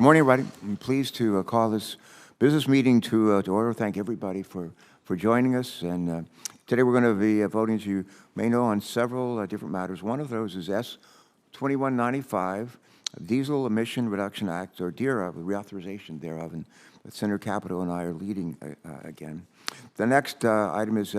Good morning, everybody. I'm pleased to call this business meeting to order. Thank everybody for joining us. And today we're going to be voting, as you may know, on several different matters. One of those is S2195, Diesel Emission Reduction Act, or DERA, the reauthorization thereof, and Senator Capito and I are leading again. The next item is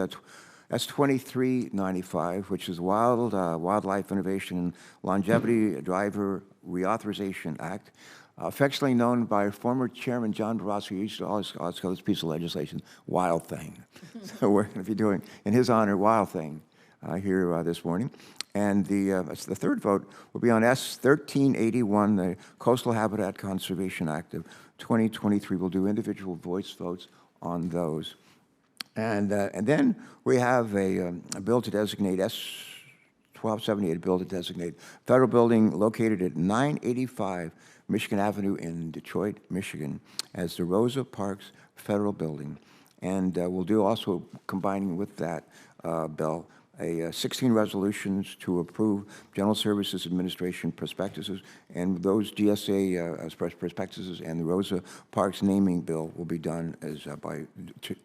S2395, which is Wildlife Innovation and Longevity Driver Reauthorization Act, affectionately known by former Chairman John DeRosa, who used to always call this piece of legislation Wild Thing. So we're going to be doing, in his honor, Wild Thing here this morning. And the third vote will be on S1381, the Coastal Habitat Conservation Act of 2023. We'll do individual voice votes on those. And then we have a bill to designate S1278, a bill to designate federal building located at 985 Michigan Avenue in Detroit, Michigan, as the Rosa Parks Federal Building. And we'll do also, combining with that bill, 16 resolutions to approve General Services Administration prospectuses, and those GSA prospectuses and the Rosa Parks naming bill will be done as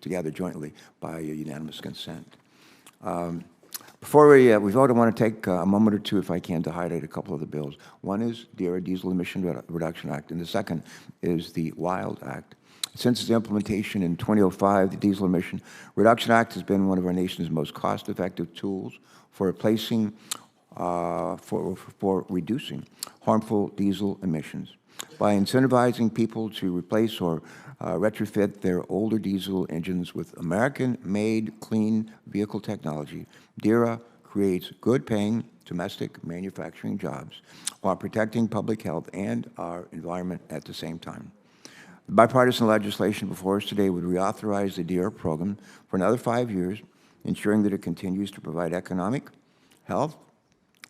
together jointly by unanimous consent. Before we vote, I want to take a moment or two, if I can, to highlight a couple of the bills. One is DERA, Diesel Emission Reduction Act, and the second is the WILD Act. Since its implementation in 2005, the Diesel Emission Reduction Act has been one of our nation's most cost-effective tools for replacing, for reducing harmful diesel emissions. By incentivizing people to replace or retrofit their older diesel engines with American-made clean vehicle technology, DERA creates good-paying domestic manufacturing jobs while protecting public health and our environment at the same time. The bipartisan legislation before us today would reauthorize the DERA program for another 5 years, ensuring that it continues to provide economic, health,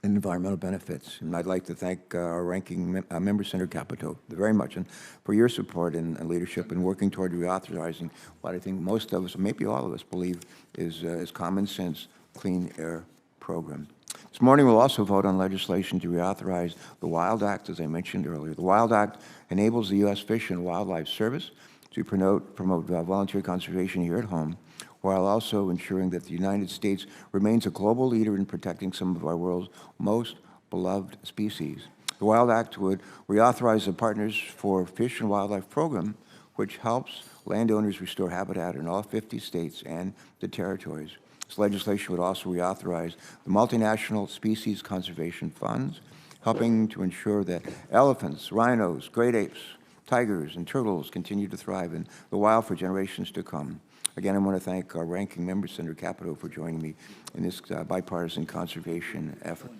and environmental benefits. And I'd like to thank our ranking member, Senator Capito, very much, and for your support and leadership in working toward reauthorizing what I think most of us, maybe all of us, believe is common sense clean air program. This morning, we'll also vote on legislation to reauthorize the WILD Act, as I mentioned earlier. The WILD Act enables the U.S. Fish and Wildlife Service to promote voluntary conservation here at home, while also ensuring that the United States remains a global leader in protecting some of our world's most beloved species. The WILD Act would reauthorize the Partners for Fish and Wildlife program, which helps landowners restore habitat in all 50 states and the territories. This legislation would also reauthorize the multinational species conservation funds, helping to ensure that elephants, rhinos, great apes, tigers, and turtles continue to thrive in the wild for generations to come. Again, I want to thank our ranking member, Senator Capito, for joining me in this bipartisan conservation effort.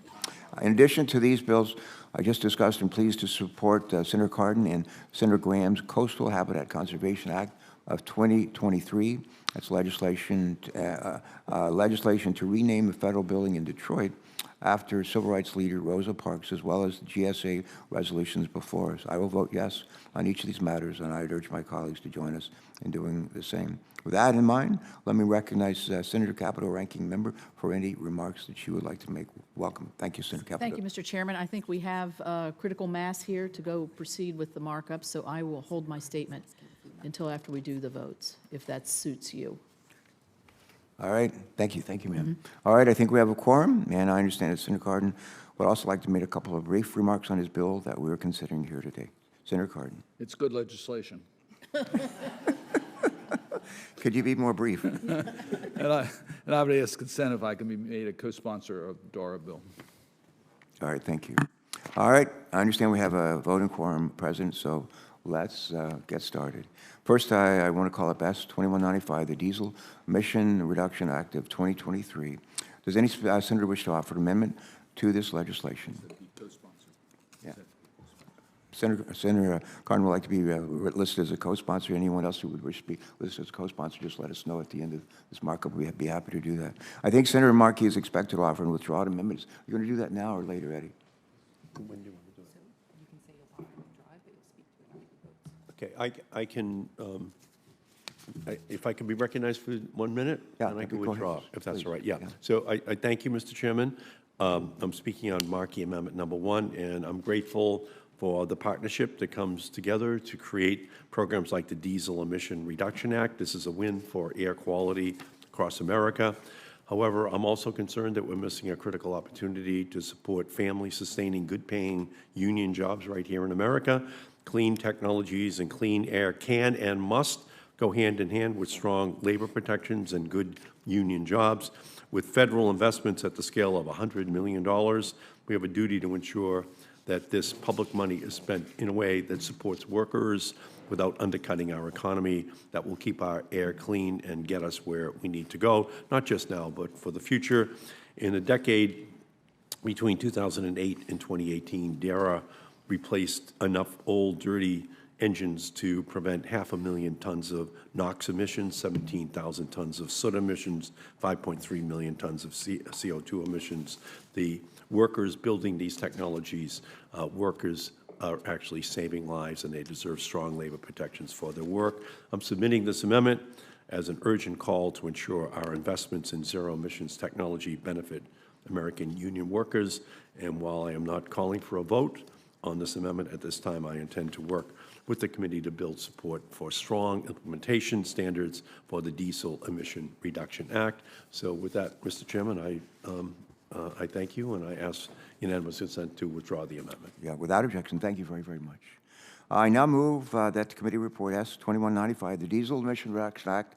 In addition to these bills I just discussed, I'm pleased to support Senator Cardin and Senator Graham's Coastal Habitat Conservation Act of 2023. That's legislation to rename a federal building in Detroit after civil rights leader Rosa Parks, as well as the GSA resolutions before us. I will vote yes on each of these matters, and I would urge my colleagues to join us in doing the same. With that in mind, let me recognize Senator Capito, ranking member, for any remarks that she would like to make. Welcome. Thank you, Senator Capito. Thank you, Mr. Chairman. I think we have critical mass here to go proceed with the markup, so I will hold my statement until after we do the votes, if that suits you. All right. Thank you, ma'am. All right, I think we have a quorum, and I understand that Senator Cardin would also like to make a couple of brief remarks on his bill that we're considering here today. Senator Cardin. It's good legislation. Could you be more brief? And I would ask consent if I can be made a co-sponsor of the DORA bill. All right, thank you. All right, I understand we have a voting quorum present, so let's get started. First, I want to call up S2195, the Diesel Emission Reduction Act of 2023. Does any senator wish to offer an amendment to this legislation? Yeah. Senator Cardin would like to be listed as a co-sponsor. Anyone else who would wish to be listed as a co-sponsor, just let us know at the end of this markup. We'd be happy to do that. I think Senator Markey is expected to offer and withdraw amendments. Are you going to do that now or later, Eddie? When do you want to do it? Okay, I can, if I can be recognized for 1 minute, yeah, then I can withdraw, if that's all right. Yeah. Yeah. So I thank you, Mr. Chairman. I'm speaking on Markey Amendment number 1, and I'm grateful for the partnership that comes together to create programs like the Diesel Emission Reduction Act. This is a win for air quality across America. However, I'm also concerned that we're missing a critical opportunity to support family-sustaining, good-paying union jobs right here in America. Clean technologies and clean air can and must go hand in hand with strong labor protections and good union jobs. With federal investments at the scale of $100 million, we have a duty to ensure that this public money is spent in a way that supports workers without undercutting our economy, that will keep our air clean and get us where we need to go, not just now, but for the future. In a decade between 2008 and 2018, DARA replaced enough old, dirty engines to prevent 500,000 tons of NOx emissions, 17,000 tons of soot emissions, 5.3 million tons of CO2 emissions. The workers building these technologies, workers are actually saving lives, and they deserve strong labor protections for their work. I'm submitting this amendment as an urgent call to ensure our investments in zero-emissions technology benefit American union workers. And while I am not calling for a vote on this amendment at this time, I intend to work with the committee to build support for strong implementation standards for the Diesel Emission Reduction Act. So with that, Mr. Chairman, I thank you, and I ask unanimous consent to withdraw the amendment. Yeah, without objection. Thank you very, very much. I now move that the committee report S-2195, the Diesel Emission Reduction Act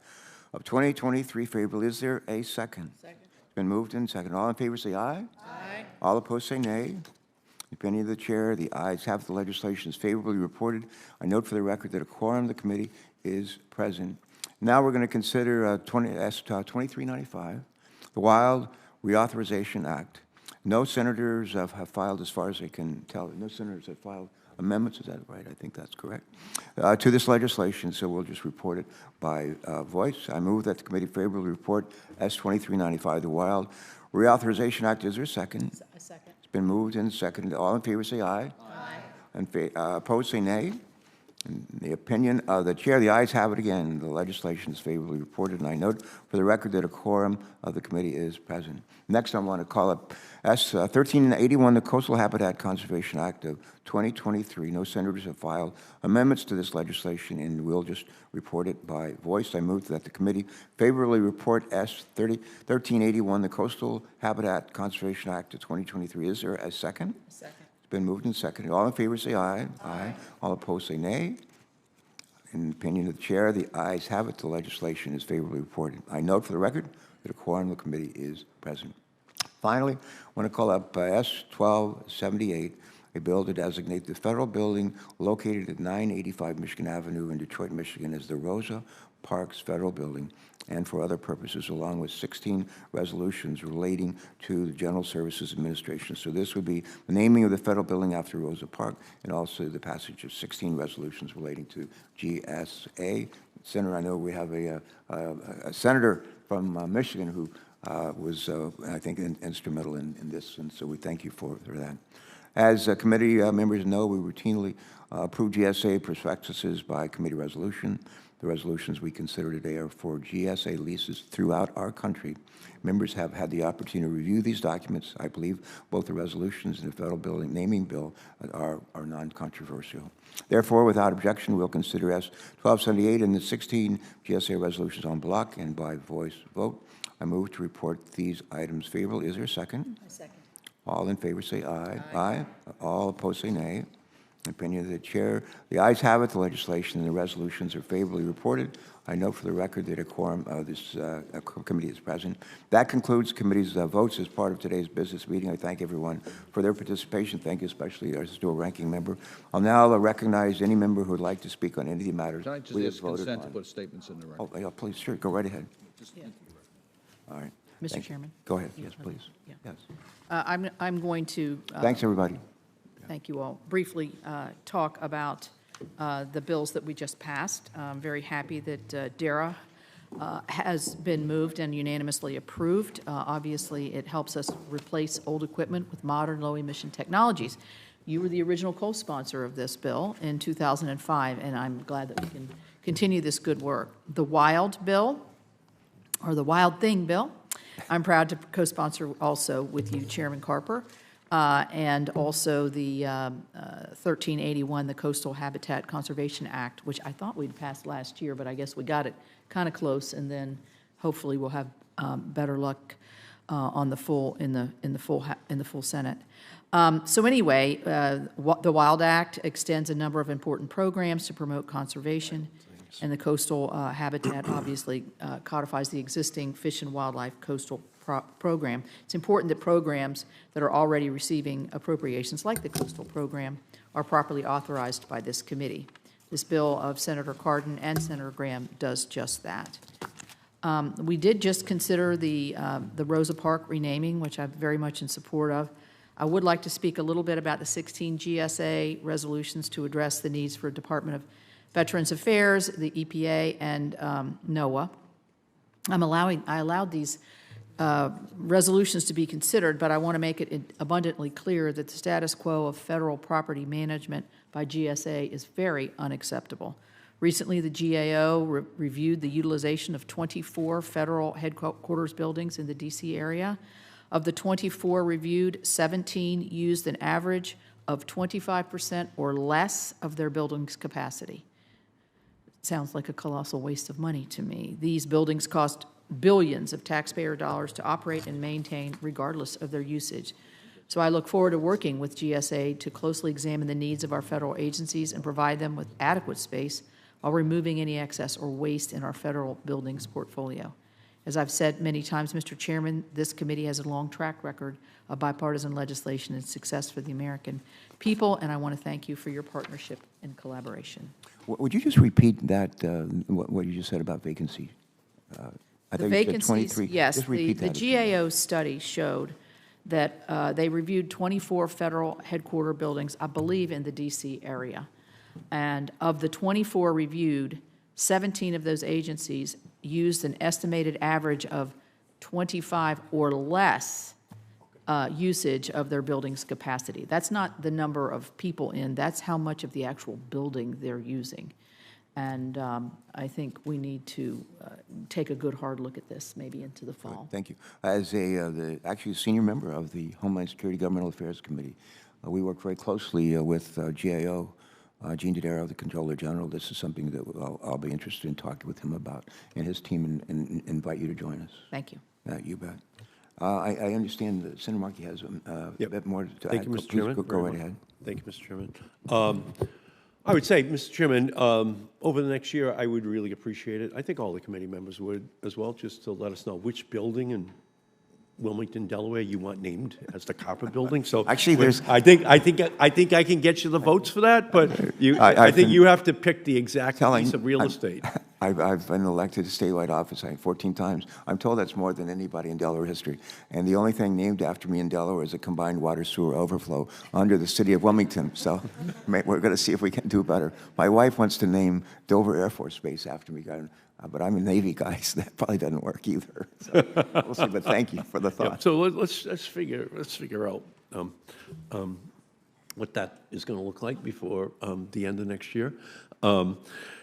of 2023, favorable. Is there a second? Second. It's been moved and seconded. All in favor say aye. Aye. All opposed say nay. In the opinion of the chair, the ayes have the legislation is favorably reported. I note for the record that a quorum of the committee is present. Now we're going to consider S-2395, the Wild Reauthorization Act. No senators have filed, as far as I can tell, no senators have filed amendments. Is that right? I think that's correct. To this legislation, so we'll just report it by voice. I move that the committee favorably report S-2395, the Wild Reauthorization Act. Is there a second? A second. It's been moved and seconded. All in favor say aye. Aye. And opposed say nay. In the opinion of the chair, the ayes have it again. The legislation is favorably reported, and I note for the record that a quorum of the committee is present. Next, I want to call up S-1381, the Coastal Habitat Conservation Act of 2023. No senators have filed amendments to this legislation, and we'll just report it by voice. I move that the committee favorably report S-1381, the Coastal Habitat Conservation Act of 2023. Is there a second? A second. Been moved and seconded. All in favor say aye. Aye. All opposed say nay. In the opinion of the chair, the ayes have it. The legislation is favorably reported. I note for the record that a quorum of the committee is present. Finally, I want to call up S-1278, a bill to designate the federal building located at 985 Michigan Avenue in Detroit, Michigan as the Rosa Parks Federal Building, and for other purposes, along with 16 resolutions relating to the General Services Administration. So this would be the naming of the federal building after Rosa Park, and also the passage of 16 resolutions relating to GSA. Senator, I know we have a senator from Michigan who was, I think, instrumental in this, and so we thank you for that. As committee members know, we routinely approve GSA prospectuses by committee resolution. The resolutions we consider today are for GSA leases throughout our country. Members have had the opportunity to review these documents. I believe both the resolutions and the federal building naming bill are non-controversial. Therefore, without objection, we'll consider S-1278 and the 16 GSA resolutions en bloc and by voice vote. I move to report these items favorable. Is there a second? A second. All in favor say aye. Aye. All opposed say nay. In opinion of the chair, the ayes have it. The legislation and the resolutions are favorably reported. I note for the record that a quorum of this committee is present. That concludes committee's votes as part of today's business meeting. I thank everyone for their participation. Thank you especially our dual ranking member. I'll now recognize any member who would like to speak on any of the matters Can I just we have ask voted consent to on. put statements in the record? Oh, yeah, please, sure, go right ahead. Yeah. All right. Mr. Thank you. Chairman? Go ahead, Yeah, yes, okay. please. Yeah. Yes. I'm going to Thanks, everybody. thank you all, briefly talk about the bills that we just passed. I'm very happy that DARA has been moved and unanimously approved. Obviously, it helps us replace old equipment with modern low-emission technologies. You were the original co-sponsor of this bill in 2005, and I'm glad that we can continue this good work. The WILD bill, or the Wild Thing bill, I'm proud to co-sponsor also with you, Chairman Carper. and also the 1381, the Coastal Habitat Conservation Act, which I thought we'd passed last year, but I guess we got it kind of close, and then hopefully we'll have better luck on the full in the full Senate. So anyway, the Wild Act extends a number of important programs to promote conservation, and the Coastal Habitat obviously codifies the existing Fish and Wildlife Coastal Program. It's important that programs that are already receiving appropriations, like the Coastal Program, are properly authorized by this committee. This bill of Senator Cardin and Senator Graham does just that. We did just consider the Rosa Park renaming, which I'm very much in support of. I would like to speak a little bit about the 16 GSA resolutions to address the needs for Department of Veterans Affairs, the EPA, and NOAA. I allowed these resolutions to be considered, but I want to make it abundantly clear that the status quo of federal property management by GSA is very unacceptable. Recently, the GAO reviewed the utilization of 24 federal headquarters buildings in the D.C. area. Of the 24 reviewed, 17 used an average of 25% or less of their building's capacity. Sounds like a colossal waste of money to me. These buildings cost billions of taxpayer dollars to operate and maintain regardless of their usage. So I look forward to working with GSA to closely examine the needs of our federal agencies and provide them with adequate space while removing any excess or waste in our federal buildings portfolio. As I've said many times, Mr. Chairman, this committee has a long track record of bipartisan legislation and success for the American people, and I want to thank you for your partnership and collaboration. Would you just repeat that, what you just said about vacancy? I The thought you said vacancies, 23. yes, Just the repeat that again. GAO study showed that they reviewed 24 federal headquarter buildings, I believe, in the D.C. area. And of the 24 reviewed, 17 of those agencies used an estimated average of 25 or less usage of their building's capacity. That's not the number of people in, that's how much of the actual building they're using. And I think we need to take a good hard look at this maybe into the fall. Thank you. As actually a senior member of the Homeland Security Governmental Affairs Committee, we work very closely with GAO, Gene Dodaro, the Controller General. This is something that I'll be interested in talking with him about and his team, and invite you to join us. Thank you. You bet. I understand that Senator Markey has a bit more to add. Thank you, Mr. Chairman. Please go right ahead. Thank you, Mr. Chairman. I would say, Mr. Chairman, over the next year, I would really appreciate it. I think all the committee members would as well, just to let us know which building in Wilmington, Delaware, you want named as the Carper Building. So actually, there's. I think I can get you the votes for that, but I think you have to pick the exact piece of real estate. I've been elected to statewide office 14 times. I'm told that's more than anybody in Delaware history. And the only thing named after me in Delaware is a combined water sewer overflow under the city of Wilmington. So we're going to see if we can do better. My wife wants to name Dover Air Force Base after me, but I'm a Navy guy, so that probably doesn't work either. So we'll see. But thank you for the thought. Yeah, so let's figure out what that is going to look like before the end of next year.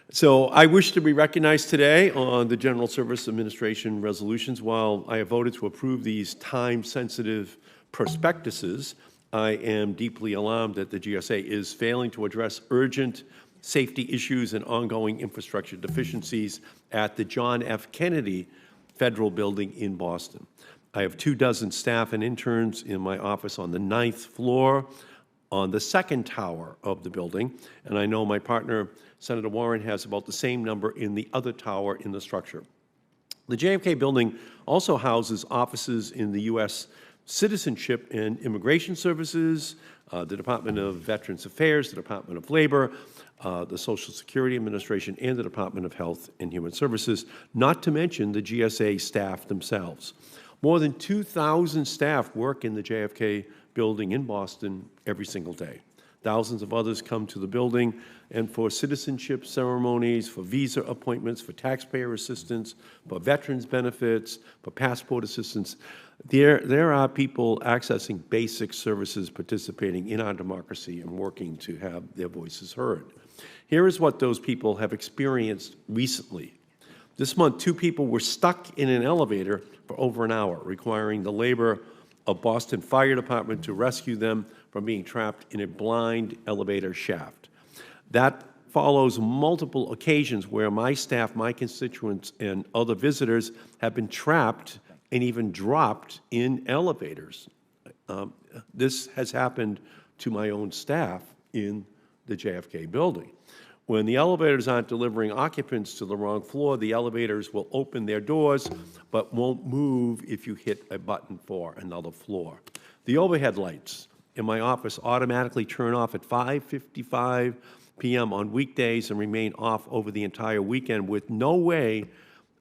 So I wish to be recognized today on the General Service Administration resolutions. While I have voted to approve these time-sensitive prospectuses, I am deeply alarmed that the GSA is failing to address urgent safety issues and ongoing infrastructure deficiencies at the John F. Kennedy Federal Building in Boston. I have 24 staff and interns in my office on the 9th floor on the second tower of the building, and I know my partner, Senator Warren, has about the same number in the other tower in the structure. The JFK building also houses offices in the U.S. Citizenship and Immigration Services, the Department of Veterans Affairs, the Department of Labor, the Social Security Administration, and the Department of Health and Human Services, not to mention the GSA staff themselves. More than 2,000 staff work in the JFK building in Boston every single day. Thousands of others come to the building, and for citizenship ceremonies, for visa appointments, for taxpayer assistance, for veterans benefits, for passport assistance. There are people accessing basic services, participating in our democracy, and working to have their voices heard. Here is what those people have experienced recently. This month, 2 people were stuck in an elevator for over an hour, requiring the labor of Boston Fire Department to rescue them from being trapped in a blind elevator shaft. That follows multiple occasions where my staff, my constituents, and other visitors have been trapped and even dropped in elevators. This has happened to my own staff in the JFK building. When the elevators aren't delivering occupants to the wrong floor, the elevators will open their doors but won't move if you hit a button for another floor. The overhead lights in my office automatically turn off at 5:55 p.m. on weekdays and remain off over the entire weekend with no way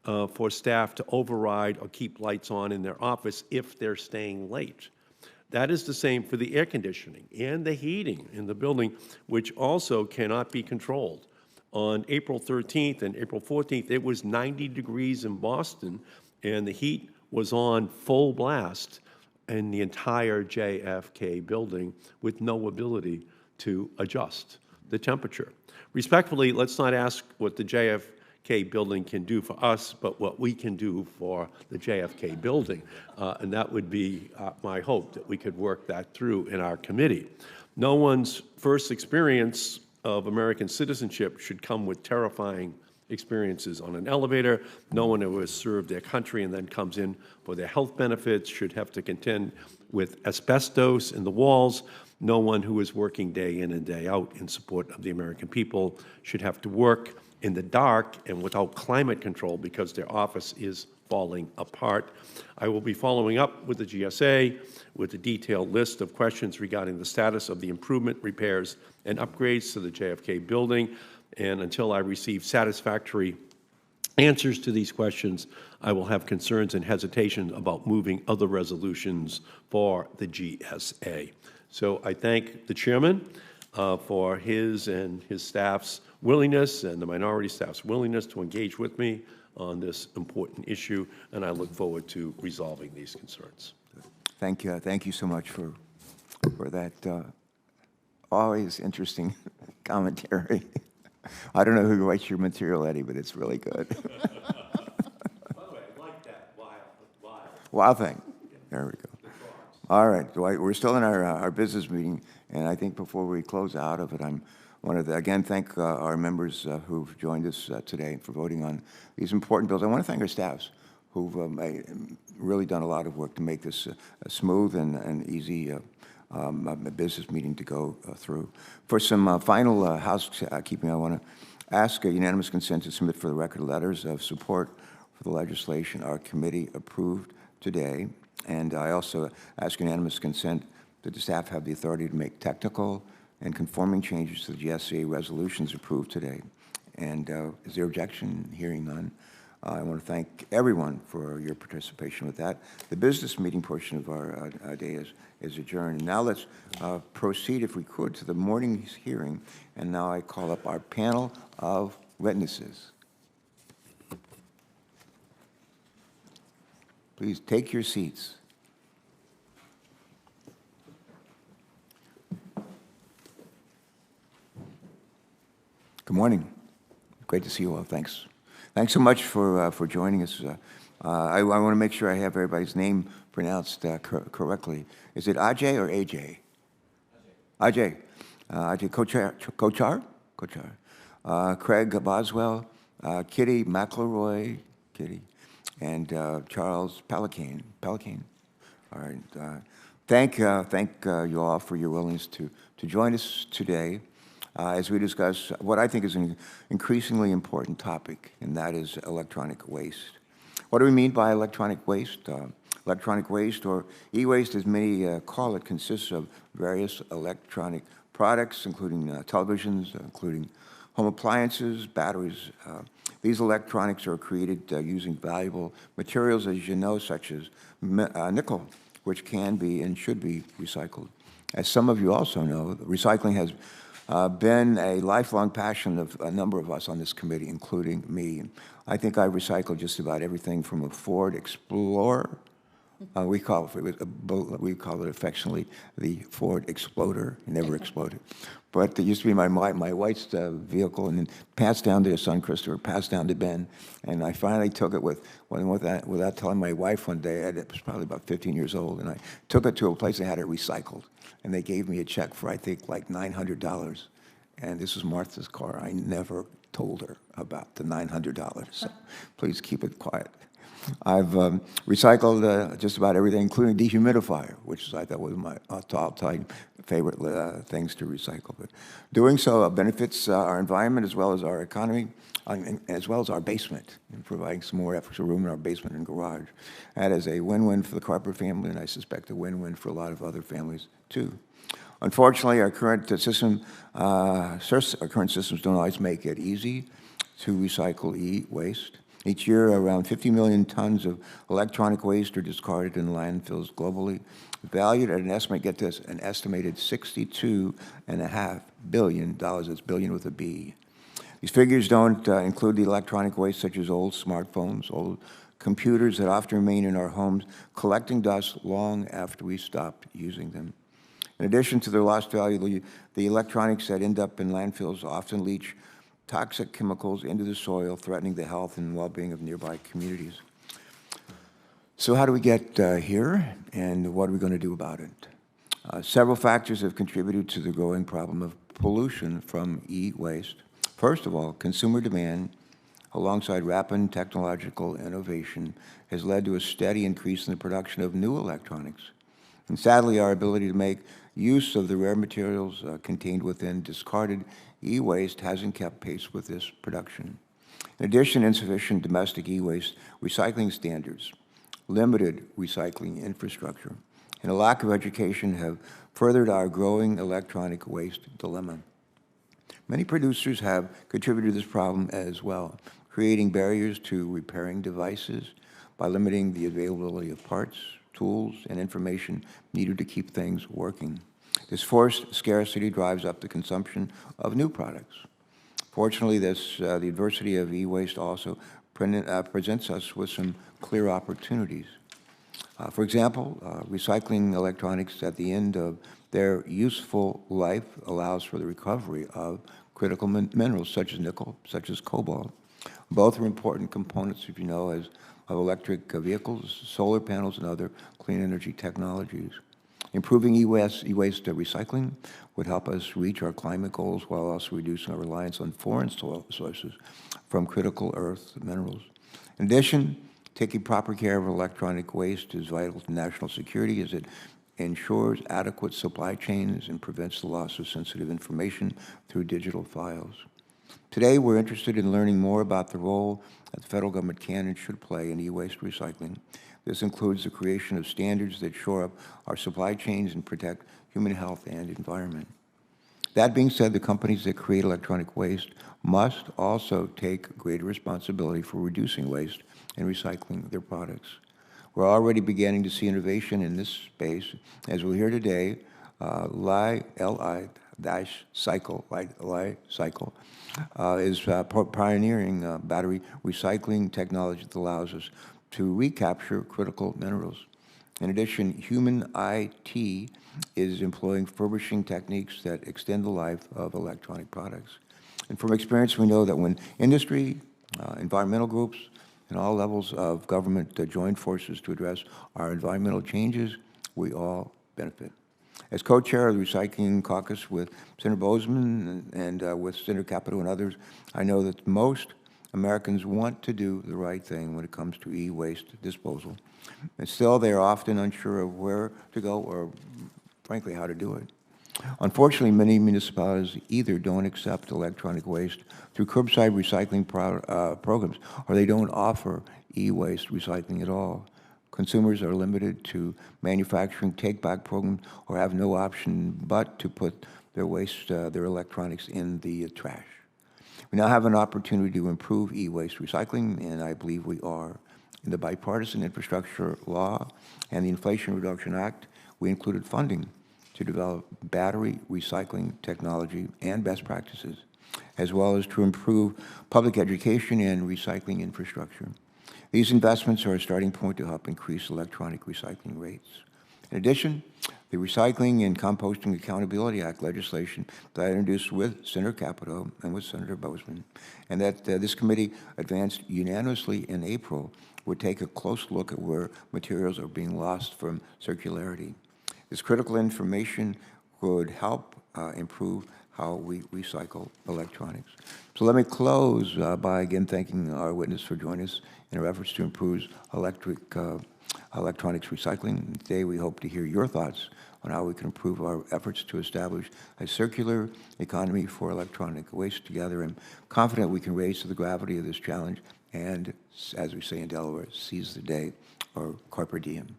for staff to override or keep lights on in their office if they're staying late. That is the same for the air conditioning and the heating in the building, which also cannot be controlled. On April 13th and April 14th, it was 90 degrees in Boston, and the heat was on full blast in the entire JFK building with no ability to adjust the temperature. Respectfully, let's not ask what the JFK building can do for us, but what we can do for the JFK building. And that would be my hope, that we could work that through in our committee. No one's first experience of American citizenship should come with terrifying experiences on an elevator. No one who has served their country and then comes in for their health benefits should have to contend with asbestos in the walls. No one who is working day in and day out in support of the American people should have to work in the dark and without climate control because their office is falling apart. I will be following up with the GSA with a detailed list of questions regarding the status of the improvement, repairs, and upgrades to the JFK building. And until I receive satisfactory answers to these questions, I will have concerns and hesitation about moving other resolutions for the GSA. So I thank the chairman for his and his staff's willingness and the minority staff's willingness to engage with me on this important issue, and I look forward to resolving these concerns. Thank you. Thank you so much for that always interesting commentary. I don't know who writes your material, Eddie, but it's really good. By the way, I like that Wow thing. There we go. All right. So we're still in our business meeting, and I think before we close out of it, I want to again thank our members who've joined us today for voting on these important bills. I want to thank our staffs who've really done a lot of work to make this a smooth and easy business meeting to go through. For some final housekeeping, I want to ask a unanimous consent to submit for the record letters of support for the legislation our committee approved today. And I also ask unanimous consent that the staff have the authority to make technical and conforming changes to the GSA resolutions approved today. And is there objection? Hearing none. I want to thank everyone for your participation with that. The business meeting portion of our day is adjourned. And now let's proceed, if we could, to the morning's hearing. And now I call up our panel of witnesses. Please take your seats. Good morning. Great to see you all. Thanks. Thanks so much for joining us. I want to make sure I have everybody's name pronounced correctly. Is it Ajay or AJ? Ajay. Ajay Kochar. Craig Boswell. Kitty McElroy. Kitty. And Charles Pelican. All right. Thank you all for your willingness to join us today as we discuss what I think is an increasingly important topic, and that is electronic waste. What do we mean by electronic waste? Electronic waste, or e-waste as many call it, consists of various electronic products, including televisions, including home appliances, batteries. These electronics are created using valuable materials, as you know, such as nickel, which can be and should be recycled. As some of you also know, recycling has been a lifelong passion of a number of us on this committee, including me. I think I recycled just about everything from a Ford Explorer We call it affectionately the Ford Exploder. It never exploded. But it used to be my wife's vehicle, and then passed down to her son Christopher, passed down to Ben, and I finally took it without telling my wife one day. It was probably about 15 years old, and I took it to a place that had it recycled, and they gave me a check for, I think, like $900. And this was Martha's car. I never told her about the $900, so please keep it quiet. I've recycled just about everything, including dehumidifier, which I thought was my all-time favorite things to recycle. But doing so benefits our environment as well as our economy, and as well as our basement, and providing some more extra room in our basement and garage. That is a win-win for the Carper family, and I suspect a win-win for a lot of other families, too. Unfortunately, our current systems don't always make it easy to recycle e-waste. Each year, around 50 million tons of electronic waste are discarded in landfills globally, valued at an estimated $62.5 billion. That's billion with a B. These figures don't include the electronic waste such as old smartphones, old computers that often remain in our homes, collecting dust long after we stopped using them. In addition to their lost value, the electronics that end up in landfills often leach toxic chemicals into the soil, threatening the health and well-being of nearby communities. So how do we get here, and what are we going to do about it? Several factors have contributed to the growing problem of pollution from e-waste. First of all, consumer demand, alongside rapid technological innovation, has led to a steady increase in the production of new electronics. And sadly, our ability to make use of the rare materials contained within discarded e-waste hasn't kept pace with this production. In addition, insufficient domestic e-waste recycling standards, limited recycling infrastructure, and a lack of education have furthered our growing electronic waste dilemma. Many producers have contributed to this problem as well, creating barriers to repairing devices by limiting the availability of parts, tools, and information needed to keep things working. This forced scarcity drives up the consumption of new products. Fortunately, the adversity of e-waste also presents us with some clear opportunities. For example, recycling electronics at the end of their useful life allows for the recovery of critical minerals such as nickel, such as cobalt. Both are important components, if you know, of electric vehicles, solar panels, and other clean energy technologies. Improving e-waste recycling would help us reach our climate goals while also reducing our reliance on foreign sources from critical earth minerals. In addition, taking proper care of electronic waste is vital to national security as it ensures adequate supply chains and prevents the loss of sensitive information through digital files. Today, we're interested in learning more about the role that the federal government can and should play in e-waste recycling. This includes the creation of standards that shore up our supply chains and protect human health and environment. That being said, the companies that create electronic waste must also take greater responsibility for reducing waste and recycling their products. We're already beginning to see innovation in this space. As we'll hear today, Cycle is pioneering battery recycling technology that allows us to recapture critical minerals. In addition, Human IT is employing furbishing techniques that extend the life of electronic products. And from experience, we know that when industry, environmental groups, and all levels of government join forces to address our environmental changes, we all benefit. As co-chair of the Recycling Caucus with Senator Bozeman and with Senator Capito and others, I know that most Americans want to do the right thing when it comes to e-waste disposal. And still, they are often unsure of where to go or, frankly, how to do it. Unfortunately, many municipalities either don't accept electronic waste through curbside recycling programs, or they don't offer e-waste recycling at all. Consumers are limited to manufacturing take-back programs or have no option but to put their waste, their electronics in the trash. We now have an opportunity to improve e-waste recycling, and I believe we are. In the Bipartisan Infrastructure Law and the Inflation Reduction Act, we included funding to develop battery recycling technology and best practices, as well as to improve public education and recycling infrastructure. These investments are a starting point to help increase electronic recycling rates. In addition, the Recycling and Composting Accountability Act legislation that I introduced with Senator Capito and with Senator Bozeman, and that this committee advanced unanimously in April, would take a close look at where materials are being lost from circularity. This critical information would help improve how we recycle electronics. So let me close by again thanking our witness for joining us in our efforts to improve electronics recycling. Today we hope to hear your thoughts on how we can improve our efforts to establish a circular economy for electronic waste. Together, I'm confident we can raise to the gravity of this challenge and, as we say in Delaware, seize the day, or Carper diem.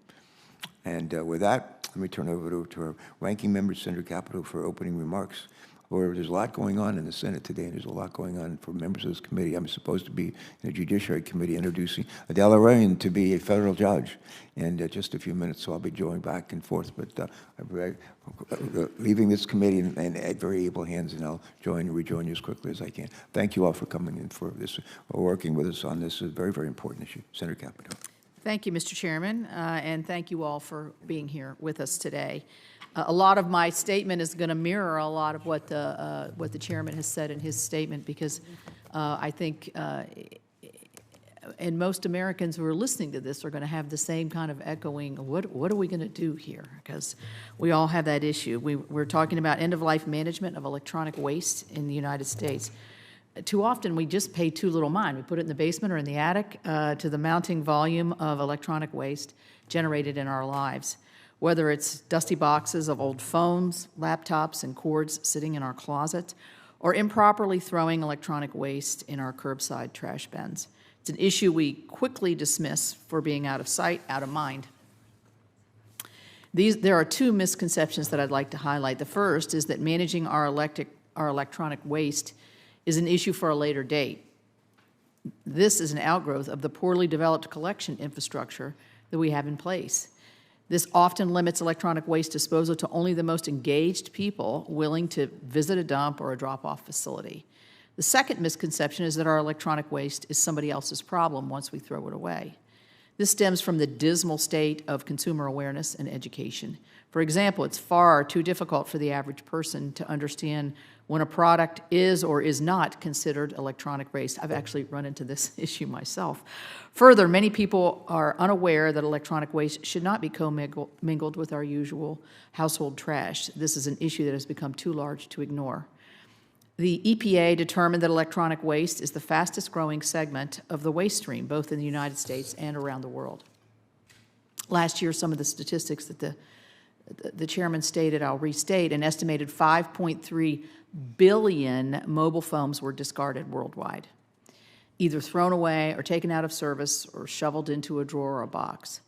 And with that, let me turn over to our ranking member, Senator Capito, for opening remarks. Or there's a lot going on in the Senate today, and there's a lot going on for members of this committee. I'm supposed to be in the Judiciary Committee introducing a Delawarean to be a federal judge in just a few minutes, so I'll be going back and forth. But I'm leaving this committee in very able hands, and I'll rejoin you as quickly as I can. Thank you all for coming in for this, working with us on this very, very important issue. Senator Capito. Thank you, Mr. Chairman, and thank you all for being here with us today. A lot of my statement is going to mirror a lot of what the chairman has said in his statement, because I think and most Americans who are listening to this are going to have the same kind of echoing, what are we going to do here? Because we all have that issue. We're talking about end-of-life management of electronic waste in the United States. Too often we just pay too little mind. We put it in the basement or in the attic to the mounting volume of electronic waste generated in our lives. Whether it's dusty boxes of old phones, laptops, and cords sitting in our closet, or improperly throwing electronic waste in our curbside trash bins. It's an issue we quickly dismiss for being out of sight, out of mind. There are two misconceptions that I'd like to highlight. The first is that managing our electronic waste is an issue for a later date. This is an outgrowth of the poorly developed collection infrastructure that we have in place. This often limits electronic waste disposal to only the most engaged people willing to visit a dump or a drop-off facility. The second misconception is that our electronic waste is somebody else's problem once we throw it away. This stems from the dismal state of consumer awareness and education. For example, it's far too difficult for the average person to understand when a product is or is not considered electronic waste. I've actually run into this issue myself. Further, many people are unaware that electronic waste should not be commingled with our usual household trash. This is an issue that has become too large to ignore. The EPA determined that electronic waste is the fastest growing segment of the waste stream, both in the United States and around the world. Last year, some of the statistics that the chairman stated, I'll restate, an estimated 5.3 billion mobile phones were discarded worldwide, either thrown away or taken out of service or shoveled into a drawer or a box.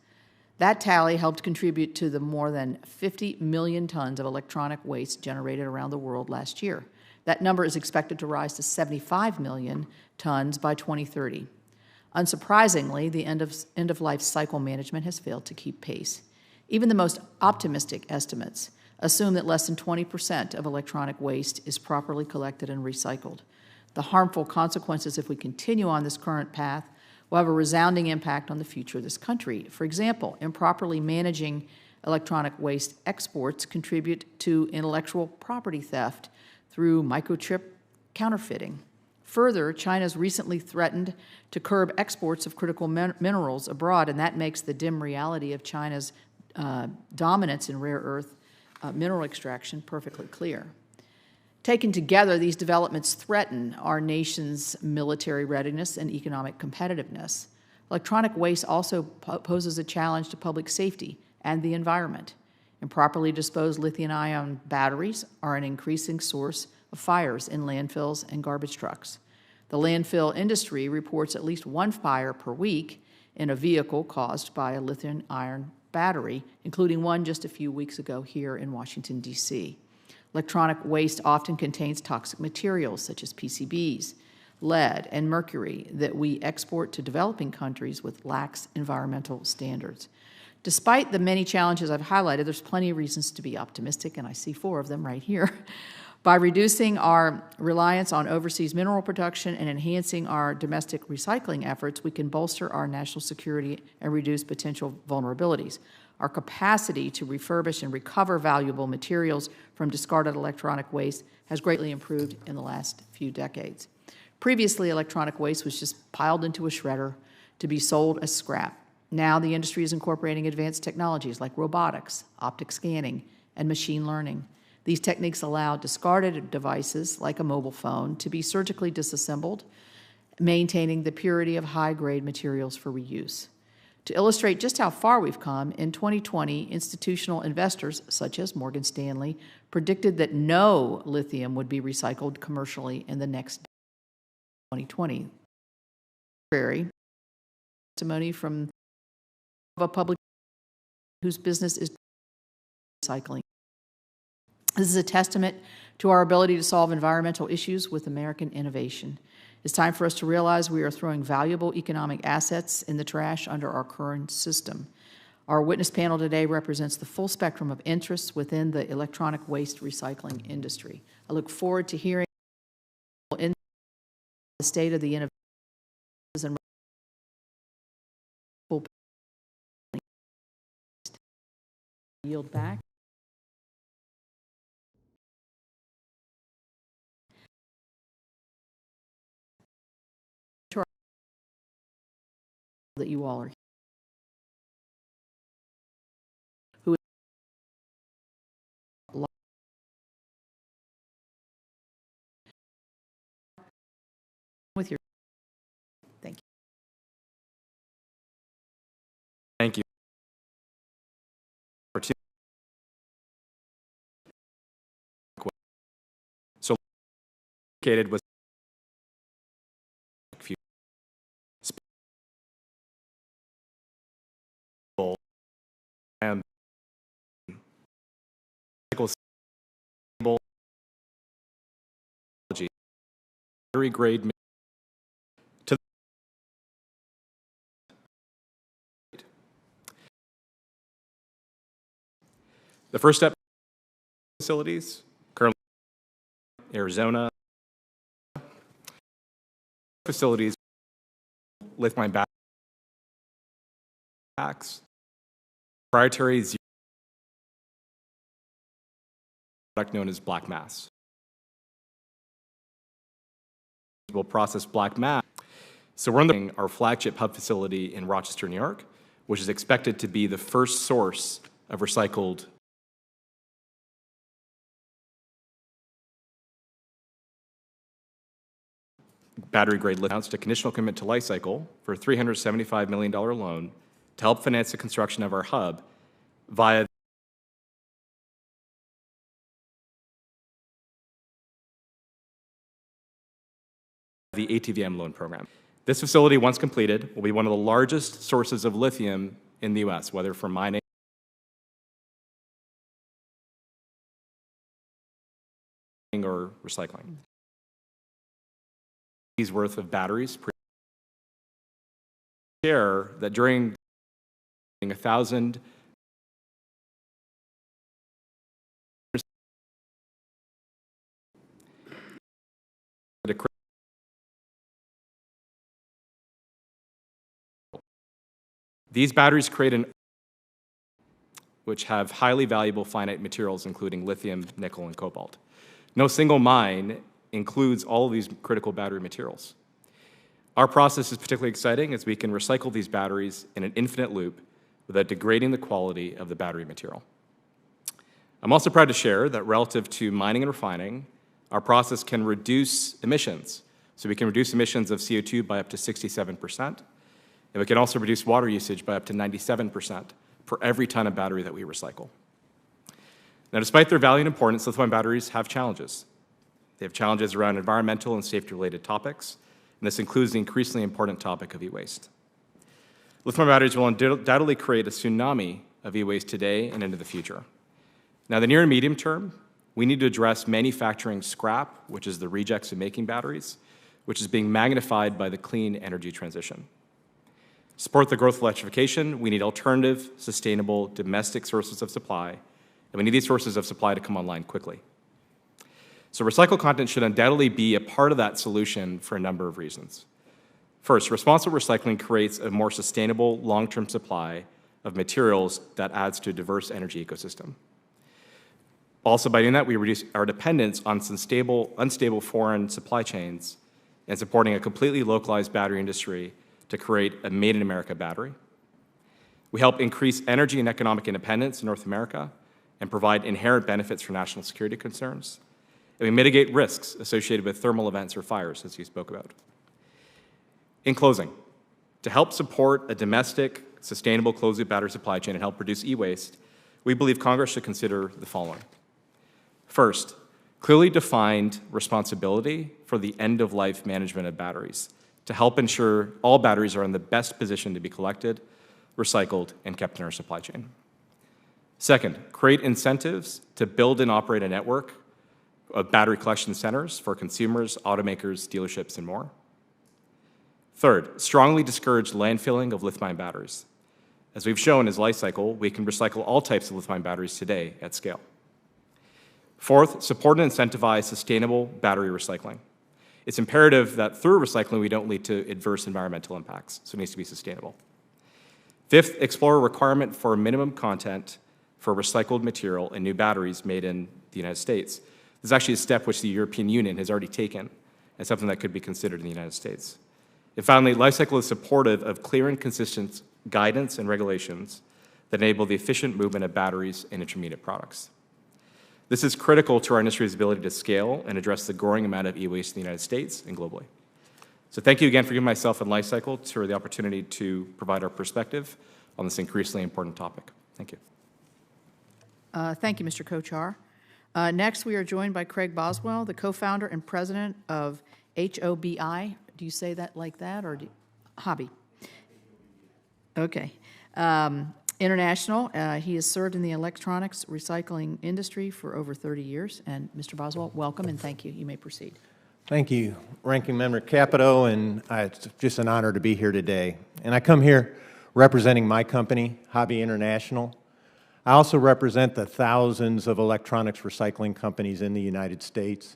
That tally helped contribute to the more than 50 million tons of electronic waste generated around the world last year. That number is expected to rise to 75 million tons by 2030. Unsurprisingly, the end-of-life cycle management has failed to keep pace. Even the most optimistic estimates assume that less than 20% of electronic waste is properly collected and recycled. The harmful consequences if we continue on this current path will have a resounding impact on the future of this country. For example, improperly managing electronic waste exports contribute to intellectual property theft through microchip counterfeiting. Further, China's recently threatened to curb exports of critical minerals abroad, and that makes the dim reality of China's dominance in rare earth mineral extraction perfectly clear. Taken together, these developments threaten our nation's military readiness and economic competitiveness. Electronic waste also poses a challenge to public safety and the environment. Improperly disposed lithium-ion batteries are an increasing source of fires in landfills and garbage trucks. The landfill industry reports at least one fire per week in a vehicle caused by a lithium-ion battery, including one just a few weeks ago here in Washington, D.C. Electronic waste often contains toxic materials such as PCBs, lead, and mercury that we export to developing countries with lax environmental standards. Despite the many challenges I've highlighted, there's plenty of reasons to be optimistic, and I see 4 of them right here. By reducing our reliance on overseas mineral production and enhancing our domestic recycling efforts, we can bolster our national security and reduce potential vulnerabilities. Our capacity to refurbish and recover valuable materials from discarded electronic waste has greatly improved in the last few decades. Previously, electronic waste was just piled into a shredder to be sold as scrap. Now the industry is incorporating advanced technologies like robotics, optic scanning, and machine learning. These techniques allow discarded devices, like a mobile phone, to be surgically disassembled, maintaining the purity of high-grade materials for reuse. To illustrate just how far we've come, in 2020, institutional investors, such as Morgan Stanley, predicted that no lithium would be recycled commercially in the next 2020. Testimony from a public whose business is recycling. This is a testament to our ability to solve environmental issues with American innovation. It's time for us to realize we are throwing valuable economic assets in the trash under our current system. Our witness panel today represents the full spectrum of interests within the electronic waste recycling industry. I look forward to hearing in the state of the innovation and yield back. That you all are who with your thank you. Thank you. So located with and battery grade to the first step facilities currently Arizona facilities lithium battery packs proprietary product known as black mass. We'll process black mass. So we're in our flagship hub facility in Rochester, New York, which is expected to be the first source of recycled battery-grade lithium. Announced a conditional commitment to Li-Cycle for a $375 million loan to help finance the construction of our hub via the ATVM loan program. This facility, once completed, will be one of the largest sources of lithium in the U.S., whether for mining or recycling. These worth of batteries share that during 1,000 these batteries create which have highly valuable finite materials, including lithium, nickel, and cobalt. No single mine includes all of these critical battery materials. Our process is particularly exciting as we can recycle these batteries in an infinite loop without degrading the quality of the battery material. I'm also proud to share that relative to mining and refining, our process can reduce emissions. So we can reduce emissions of CO2 by up to 67%, and we can also reduce water usage by up to 97% for every ton of battery that we recycle. Now, despite their value and importance, lithium batteries have challenges. They have challenges around environmental and safety-related topics, and this includes the increasingly important topic of e-waste. Lithium batteries will undoubtedly create a tsunami of e-waste today and into the future. Now, the near and medium term, we need to address manufacturing scrap, which is the rejects of making batteries, which is being magnified by the clean energy transition. To support the growth of electrification, we need alternative, sustainable, domestic sources of supply, and we need these sources of supply to come online quickly. So recycled content should undoubtedly be a part of that solution for a number of reasons. First, responsible recycling creates a more sustainable long-term supply of materials that adds to a diverse energy ecosystem. Also, by doing that, we reduce our dependence on unstable foreign supply chains and supporting a completely localized battery industry to create a made-in-America battery. We help increase energy and economic independence in North America and provide inherent benefits for national security concerns. And we mitigate risks associated with thermal events or fires, as you spoke about. In closing, to help support a domestic, sustainable closed-loop battery supply chain and help reduce e-waste, we believe Congress should consider the following. First, clearly defined responsibility for the end-of-life management of batteries to help ensure all batteries are in the best position to be collected, recycled, and kept in our supply chain. Second, create incentives to build and operate a network of battery collection centers for consumers, automakers, dealerships, and more. Third, strongly discourage landfilling of lithium-ion batteries. As we've shown as life cycle, we can recycle all types of lithium-ion batteries today at scale. Fourth, support and incentivize sustainable battery recycling. It's imperative that through recycling, we don't lead to adverse environmental impacts, so it needs to be sustainable. Fifth, explore a requirement for minimum content for recycled material in new batteries made in the United States. This is actually a step which the European Union has already taken and something that could be considered in the United States. And finally, Lifecycle is supportive of clear and consistent guidance and regulations that enable the efficient movement of batteries and intermediate products. This is critical to our industry's ability to scale and address the growing amount of e-waste in the United States and globally. So thank you again for giving myself and Lifecycle to the opportunity to provide our perspective on this increasingly important topic. Thank you. Thank you, Mr. Kochar. Next, we are joined by Craig Boswell, the co-founder and president of HOBI. Do you say that like that, or Hobby? Okay. International. He has served in the electronics recycling industry for over 30 years. And Mr. Boswell, welcome and thank you. You may proceed. Thank you, Ranking Member Capito, and it's just an honor to be here today. And I come here representing my company, Hobby International. I also represent the thousands of electronics recycling companies in the United States.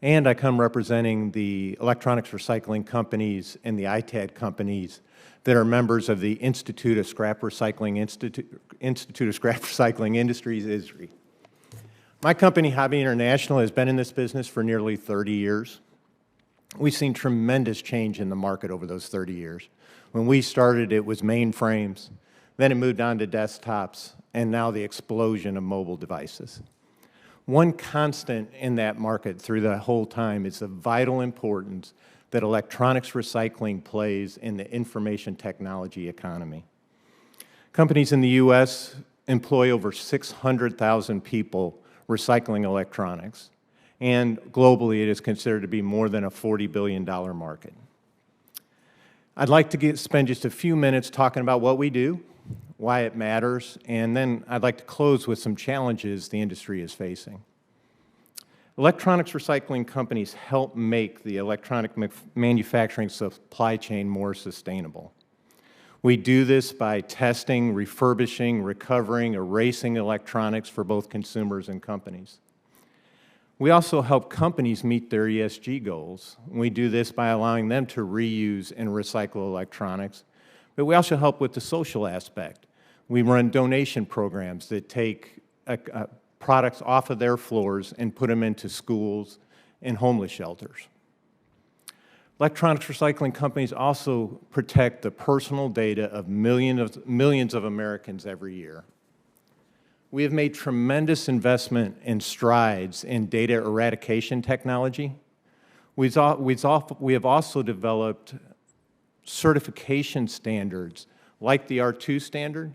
And I come representing the electronics recycling companies and the ITAD companies that are members of the Institute of Scrap Recycling Industries, ISRI. My company, Hobby International, has been in this business for nearly 30 years. We've seen tremendous change in the market over those 30 years. When we started, it was mainframes, then it moved on to desktops, and now the explosion of mobile devices. One constant in that market through the whole time is the vital importance that electronics recycling plays in the information technology economy. Companies in the U.S. employ over 600,000 people recycling electronics, and globally it is considered to be more than a $40 billion market. I'd like to spend just a few minutes talking about what we do, why it matters, and then I'd like to close with some challenges the industry is facing. Electronics recycling companies help make the electronic manufacturing supply chain more sustainable. We do this by testing, refurbishing, recovering, erasing electronics for both consumers and companies. We also help companies meet their ESG goals. We do this by allowing them to reuse and recycle electronics, but we also help with the social aspect. We run donation programs that take products off of their floors and put them into schools and homeless shelters. Electronics recycling companies also protect the personal data of millions of Americans every year. We have made tremendous investment and strides in data eradication technology. We have also developed certification standards like the R2 standard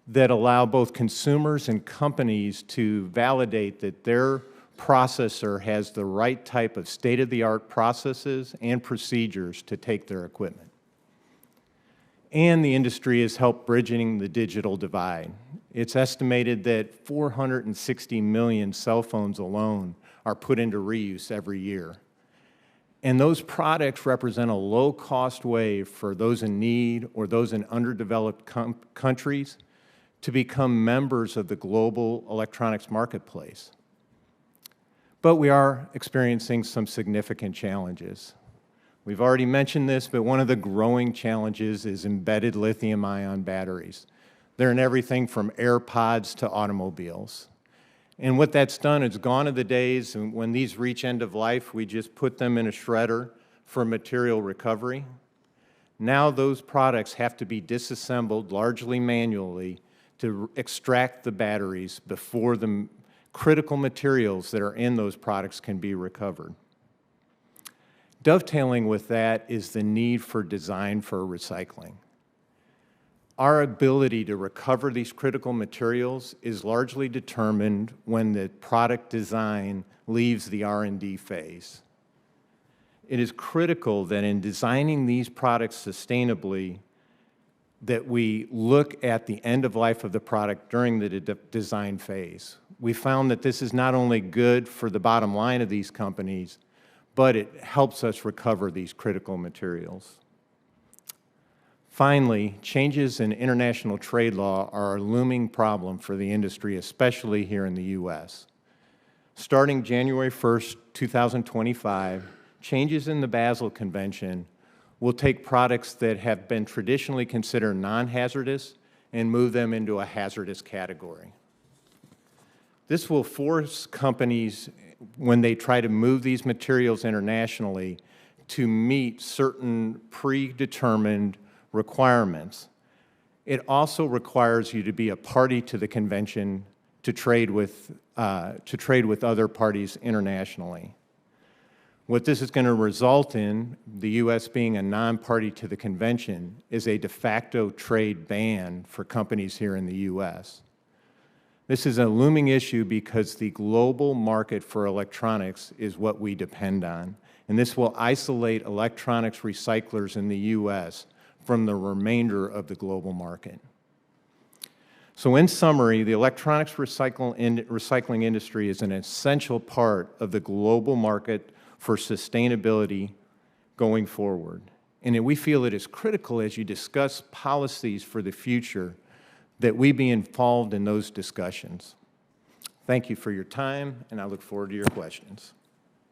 that allow both consumers and companies to validate that their processor has the right type of state-of-the-art processes and procedures to take their equipment. And the industry has helped bridging the digital divide. It's estimated that 460 million cell phones alone are put into reuse every year. And those products represent a low-cost way for those in need or those in underdeveloped countries to become members of the global electronics marketplace. but we are experiencing some significant challenges. We've already mentioned this, but one of the growing challenges is embedded lithium-ion batteries. They're in everything from AirPods to automobiles. And what that's done is gone are the days when these reach end of life, we just put them in a shredder for material recovery. Now those products have to be disassembled largely manually to extract the batteries before the critical materials that are in those products can be recovered. Dovetailing with that is the need for design for recycling. Our ability to recover these critical materials is largely determined when the product design leaves the R&D phase. It is critical that in designing these products sustainably, that we look at the end of life of the product during the design phase. We found that this is not only good for the bottom line of these companies, but it helps us recover these critical materials. Finally, changes in international trade law are a looming problem for the industry, especially here in the U.S. Starting January 1st, 2025, changes in the Basel Convention will take products that have been traditionally considered non-hazardous and move them into a hazardous category. This will force companies, when they try to move these materials internationally, to meet certain predetermined requirements. It also requires you to be a party to the convention to trade with other parties internationally. What this is going to result in, the U.S. being a non-party to the convention, is a de facto trade ban for companies here in the U.S. This is a looming issue because the global market for electronics is what we depend on, and this will isolate electronics recyclers in the U.S. from the remainder of the global market. So in summary, the electronics recycling industry is an essential part of the global market for sustainability going forward. And we feel it is critical as you discuss policies for the future that we be involved in those discussions. Thank you for your time, and I look forward to your questions.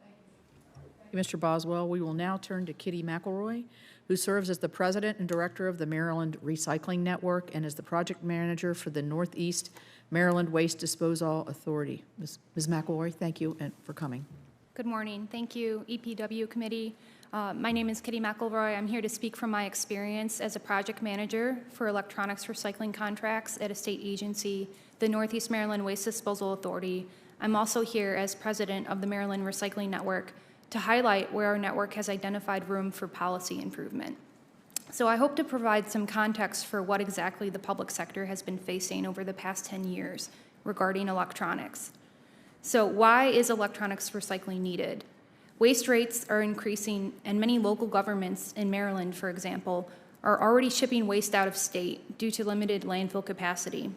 Thank you, Mr. Boswell. We will now turn to Kitty McElroy, who serves as the President and Director of the Maryland Recycling Network and is the Project Manager for the Northeast Maryland Waste Disposal Authority. Ms. McElroy, thank you for coming. Good morning. Thank you, EPW Committee. My name is Kitty McElroy. I'm here to speak from my experience as a project manager for electronics recycling contracts at a state agency, the Northeast Maryland Waste Disposal Authority. I'm also here as president of the Maryland Recycling Network to highlight where our network has identified room for policy improvement. So I hope to provide some context for what exactly the public sector has been facing over the past 10 years regarding electronics. So why is electronics recycling needed? Waste rates are increasing, and many local governments in Maryland, for example, are already shipping waste out of state due to limited landfill capacity.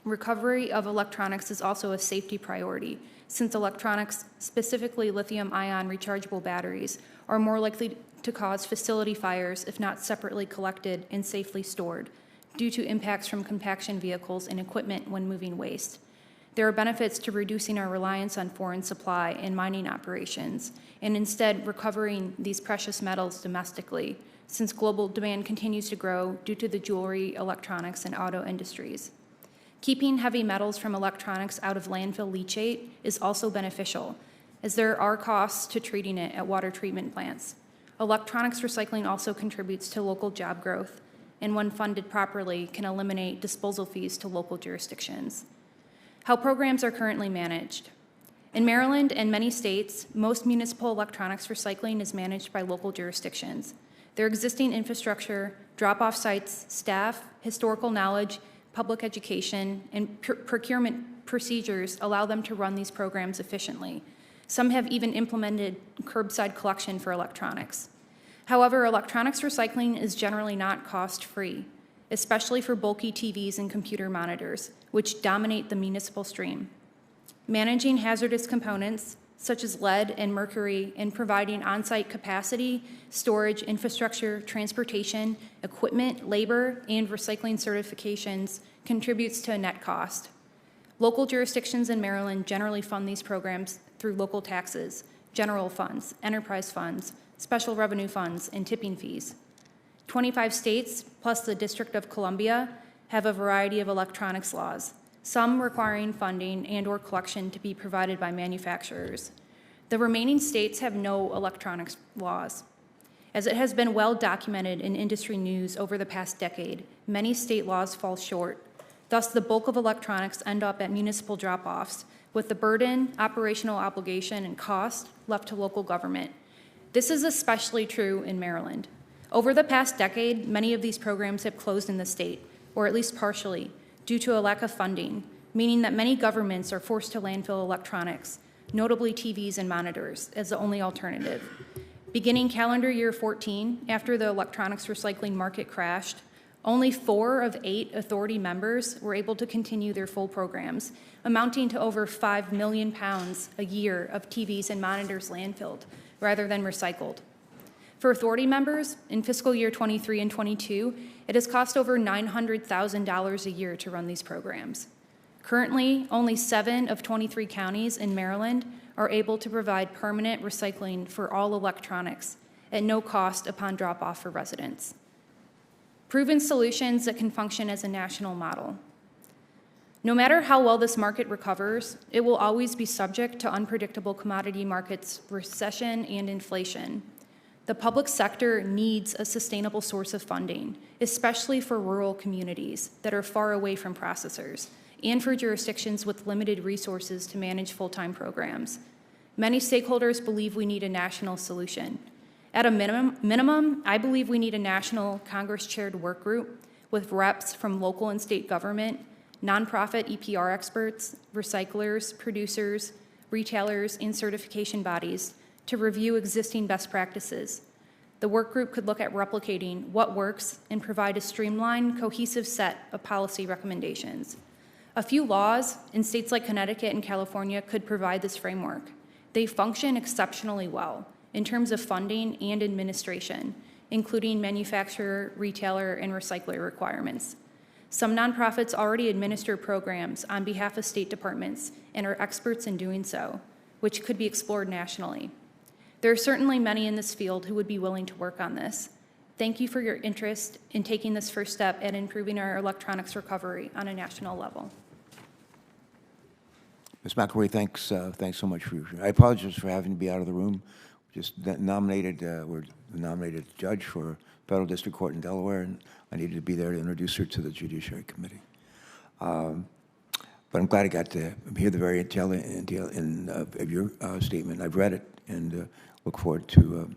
Recovery of electronics is also a safety priority, since electronics, specifically lithium-ion rechargeable batteries, are more likely to cause facility fires if not separately collected and safely stored, due to impacts from compaction vehicles and equipment when moving waste. There are benefits to reducing our reliance on foreign supply and mining operations, and instead recovering these precious metals domestically, since global demand continues to grow due to the jewelry, electronics, and auto industries. Keeping heavy metals from electronics out of landfill leachate is also beneficial, as there are costs to treating it at water treatment plants. Electronics recycling also contributes to local job growth, and when funded properly, can eliminate disposal fees to local jurisdictions. How programs are currently managed. In Maryland and many states, most municipal electronics recycling is managed by local jurisdictions. Their existing infrastructure, drop-off sites, staff, historical knowledge, public education, and procurement procedures allow them to run these programs efficiently. Some have even implemented curbside collection for electronics. However, electronics recycling is generally not cost-free, especially for bulky TVs and computer monitors, which dominate the municipal stream. Managing hazardous components, such as lead and mercury, and providing on-site capacity, storage, infrastructure, transportation, equipment, labor, and recycling certifications contributes to a net cost. Local jurisdictions in Maryland generally fund these programs through local taxes, general funds, enterprise funds, special revenue funds, and tipping fees. 25 states, plus the District of Columbia, have a variety of electronics laws, some requiring funding and/or collection to be provided by manufacturers. The remaining states have no electronics laws. As it has been well documented in industry news over the past decade, many state laws fall short. Thus, the bulk of electronics end up at municipal drop-offs, with the burden, operational obligation, and cost left to local government. This is especially true in Maryland. Over the past decade, many of these programs have closed in the state, or at least partially, due to a lack of funding, meaning that many governments are forced to landfill electronics, notably TVs and monitors, as the only alternative. Beginning calendar year 14, after the electronics recycling market crashed, only 4 of 8 authority members were able to continue their full programs, amounting to over 5 million pounds a year of TVs and monitors landfilled, rather than recycled. For authority members, in fiscal year 23 and 22, it has cost over $900,000 a year to run these programs. Currently, only 7 of 23 counties in Maryland are able to provide permanent recycling for all electronics at no cost upon drop-off for residents. Proven solutions that can function as a national model. No matter how well this market recovers, it will always be subject to unpredictable commodity markets, recession, and inflation. The public sector needs a sustainable source of funding, especially for rural communities that are far away from processors, and for jurisdictions with limited resources to manage full-time programs. Many stakeholders believe we need a national solution. At a minimum, I believe we need a national Congress-chaired work group with reps from local and state government, nonprofit EPR experts, recyclers, producers, retailers, and certification bodies to review existing best practices. The work group could look at replicating what works and provide a streamlined, cohesive set of policy recommendations. A few laws in states like Connecticut and California could provide this framework. They function exceptionally well in terms of funding and administration, including manufacturer, retailer, and recycler requirements. Some nonprofits already administer programs on behalf of state departments and are experts in doing so, which could be explored nationally. There are certainly many in this field who would be willing to work on this. Thank you for your interest in taking this first step at improving our electronics recovery on a national level. Ms. McElroy, thanks so much for your, I apologize for having to be out of the room. We're nominated judge for Federal District Court in Delaware, and I needed to be there to introduce her to the Judiciary Committee. But I'm glad I got to hear the very detail of your statement. I've read it and look forward to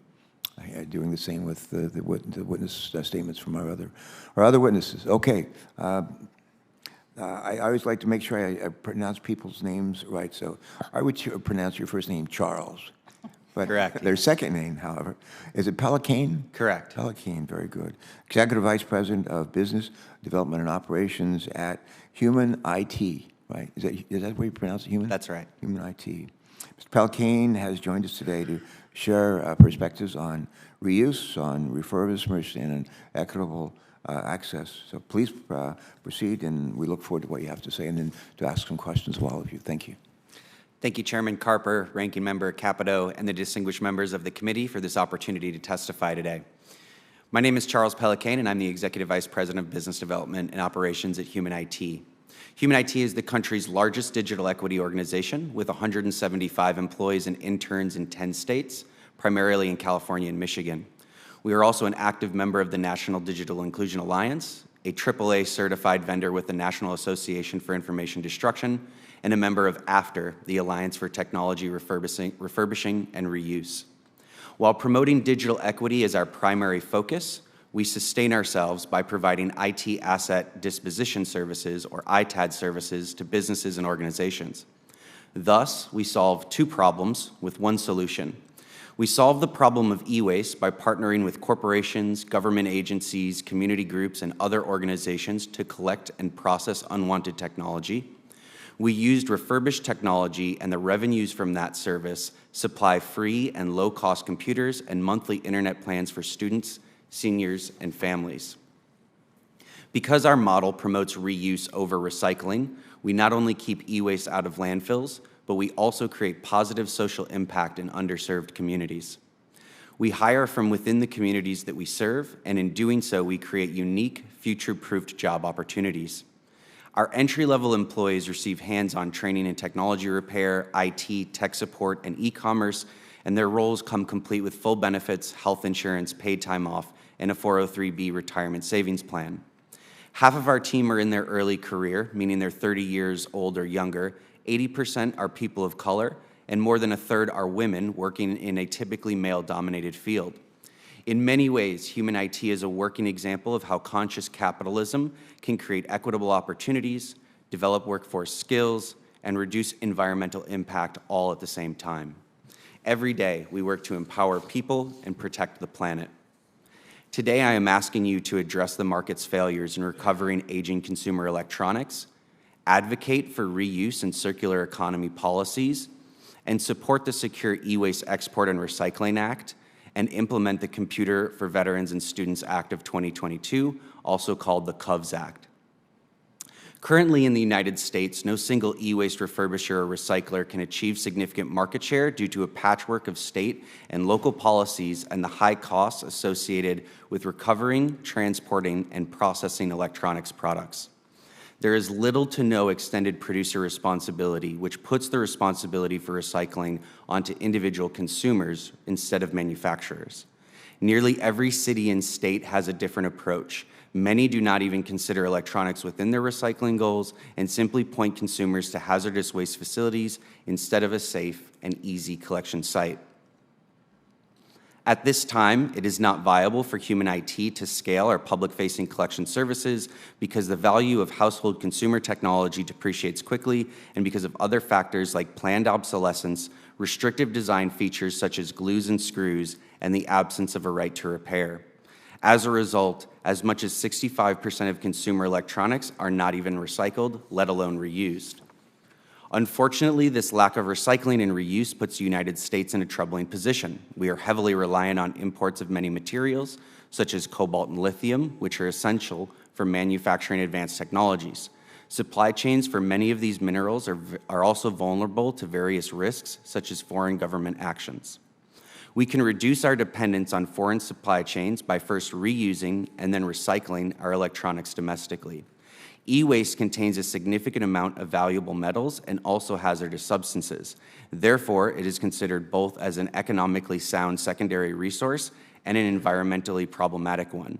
doing the same with the witness statements from our other witnesses. Okay. I always like to make sure I pronounce people's names right, so I would pronounce your first name Charles. But correct. Their second name, however, is it Pellicane? Correct. Pellicane, very good. Executive Vice President of Business Development and Operations at Human IT, right? Is that where you pronounce it, Human? That's right. Human IT. Mr. Pellicane has joined us today to share perspectives on reuse, on refurbishment, and an equitable access. So please proceed, and we look forward to what you have to say, and then to ask some questions of all of you. Thank you. Thank you, Chairman Carper, Ranking Member Capito, and the distinguished members of the committee for this opportunity to testify today. My name is Charles Pellicane, and I'm the Executive Vice President of Business Development and Operations at Human IT. Human IT is the country's largest digital equity organization with 175 employees and interns in 10 states, primarily in California and Michigan. We are also an active member of the National Digital Inclusion Alliance, a AAA certified vendor with the National Association for Information Destruction, and a member of AFTER, the Alliance for Technology Refurbishing and Reuse. While promoting digital equity is our primary focus, we sustain ourselves by providing IT asset disposition services, or ITAD services, to businesses and organizations. Thus, we solve two problems with one solution. We solve the problem of e-waste by partnering with corporations, government agencies, community groups, and other organizations to collect and process unwanted technology. We used refurbished technology, and the revenues from that service supply free and low-cost computers and monthly internet plans for students, seniors, and families. Because our model promotes reuse over recycling, we not only keep e-waste out of landfills, but we also create positive social impact in underserved communities. We hire from within the communities that we serve, and in doing so, we create unique, future-proofed job opportunities. Our entry-level employees receive hands-on training in technology repair, IT, tech support, and e-commerce, and their roles come complete with full benefits, health insurance, paid time off, and a 403(b) retirement savings plan. Half of our team are in their early career, meaning they're 30 years old or younger. 80% are people of color, and more than a third are women working in a typically male-dominated field. In many ways, human IT is a working example of how conscious capitalism can create equitable opportunities, develop workforce skills, and reduce environmental impact all at the same time. Every day, we work to empower people and protect the planet. Today, I am asking you to address the market's failures in recovering aging consumer electronics, advocate for reuse and circular economy policies, and support the Secure E-Waste Export and Recycling Act, and implement the Computer for Veterans and Students Act of 2022, also called the COVES Act. Currently in the United States, no single e-waste refurbisher or recycler can achieve significant market share due to a patchwork of state and local policies and the high costs associated with recovering, transporting, and processing electronics products. There is little to no extended producer responsibility, which puts the responsibility for recycling onto individual consumers instead of manufacturers. Nearly every city and state has a different approach. Many do not even consider electronics within their recycling goals and simply point consumers to hazardous waste facilities instead of a safe and easy collection site. At this time, it is not viable for human IT to scale our public-facing collection services because the value of household consumer technology depreciates quickly and because of other factors like planned obsolescence, restrictive design features such as glues and screws, and the absence of a right to repair. As a result, as much as 65% of consumer electronics are not even recycled, let alone reused. Unfortunately, this lack of recycling and reuse puts the United States in a troubling position. We are heavily reliant on imports of many materials, such as cobalt and lithium, which are essential for manufacturing advanced technologies. Supply chains for many of these minerals are also vulnerable to various risks, such as foreign government actions. We can reduce our dependence on foreign supply chains by first reusing and then recycling our electronics domestically. E-waste contains a significant amount of valuable metals and also hazardous substances. Therefore, it is considered both as an economically sound secondary resource and an environmentally problematic one.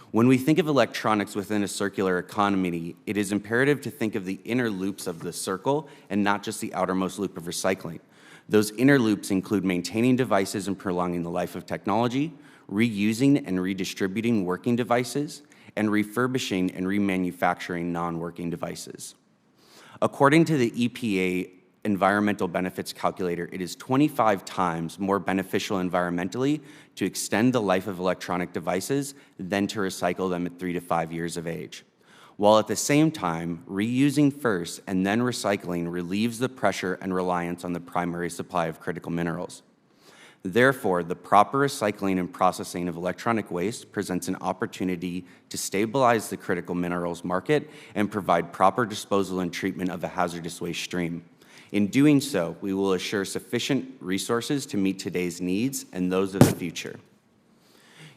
When we think of electronics within a circular economy, it is imperative to think of the inner loops of the circle and not just the outermost loop of recycling. Those inner loops include maintaining devices and prolonging the life of technology, reusing and redistributing working devices, and refurbishing and remanufacturing non-working devices. According to the EPA Environmental Benefits Calculator, it is 25 times more beneficial environmentally to extend the life of electronic devices than to recycle them at 3 to 5 years of age. While at the same time, reusing first and then recycling relieves the pressure and reliance on the primary supply of critical minerals. Therefore, the proper recycling and processing of electronic waste presents an opportunity to stabilize the critical minerals market and provide proper disposal and treatment of a hazardous waste stream. In doing so, we will assure sufficient resources to meet today's needs and those of the future.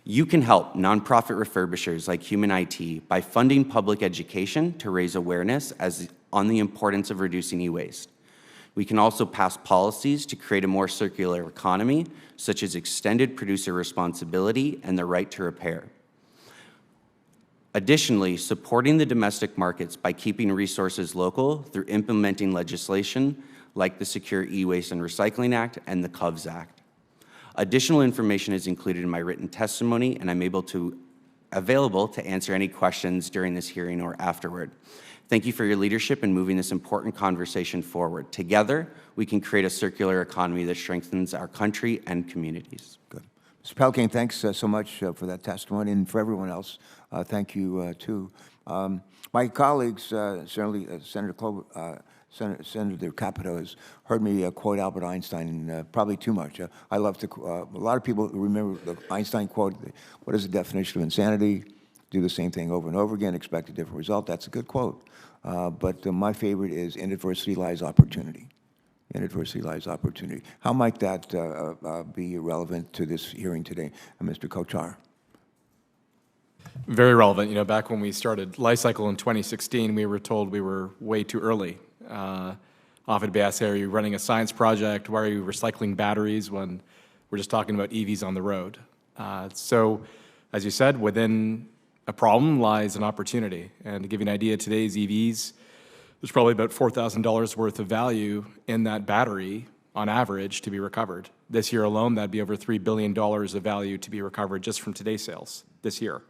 You can help nonprofit refurbishers like Human IT by funding public education to raise awareness on the importance of reducing e-waste. We can also pass policies to create a more circular economy, such as extended producer responsibility and the right to repair. Additionally, supporting the domestic markets by keeping resources local through implementing legislation like the Secure E-Waste and Recycling Act and the COVES Act. Additional information is included in my written testimony, and I'm available to answer any questions during this hearing or afterward. Thank you for your leadership in moving this important conversation forward. Together, we can create a circular economy that strengthens our country and communities. Good. Mr. Pelkane, thanks so much for that testimony, and for everyone else, thank you too. My colleagues, certainly Senator Capito has heard me quote Albert Einstein, probably too much. I love to, a lot of people remember the Einstein quote, what is the definition of insanity? Do the same thing over and over again, expect a different result. That's a good quote. But my favorite is, in adversity lies opportunity. in adversity lies opportunity. How might that be relevant to this hearing today, Mr. Kochar? Very relevant. You know, back when we started Lifecycle in 2016, we were told we were way too early. Often to be asked, are you running a science project? Why are you recycling batteries when we're just talking about EVs on the road? So, as you said, within a problem lies an opportunity. And to give you an idea, today's EVs, there's probably about $4,000 worth of value in that battery on average to be recovered. This year alone, that'd be over $3 billion of value to be recovered just from today's sales this year.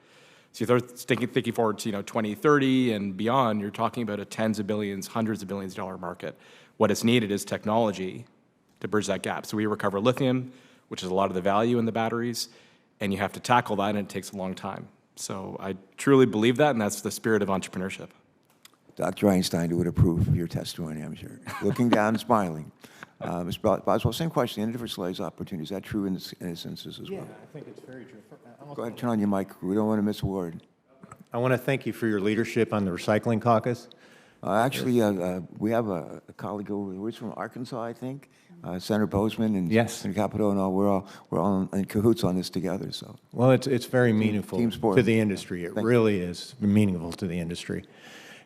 So you're thinking forward to 2030 and beyond, you're talking about a tens of billions, hundreds of billions dollar market. What is needed is technology to bridge that gap. So we recover lithium, which is a lot of the value in the batteries, and you have to tackle that, and it takes a long time. So I truly believe that, and that's the spirit of entrepreneurship. Dr. Einstein would approve of your testimony, I'm sure. Looking down and smiling. Mr. Boswell, same question. Individual lies opportunity. Is that true in this instances as well? Yeah, I think it's very true. Go ahead, turn on your mic. We don't want to miss a word. I want to thank you for your leadership on the Recycling Caucus. Actually, we have a colleague over there. He's from Arkansas, I think. Senator Bozeman and Yes. Senator Capito and all. We're all in cahoots on this together. So Well, it's very meaningful team sport. to the industry. It Thank you. really is meaningful to the industry.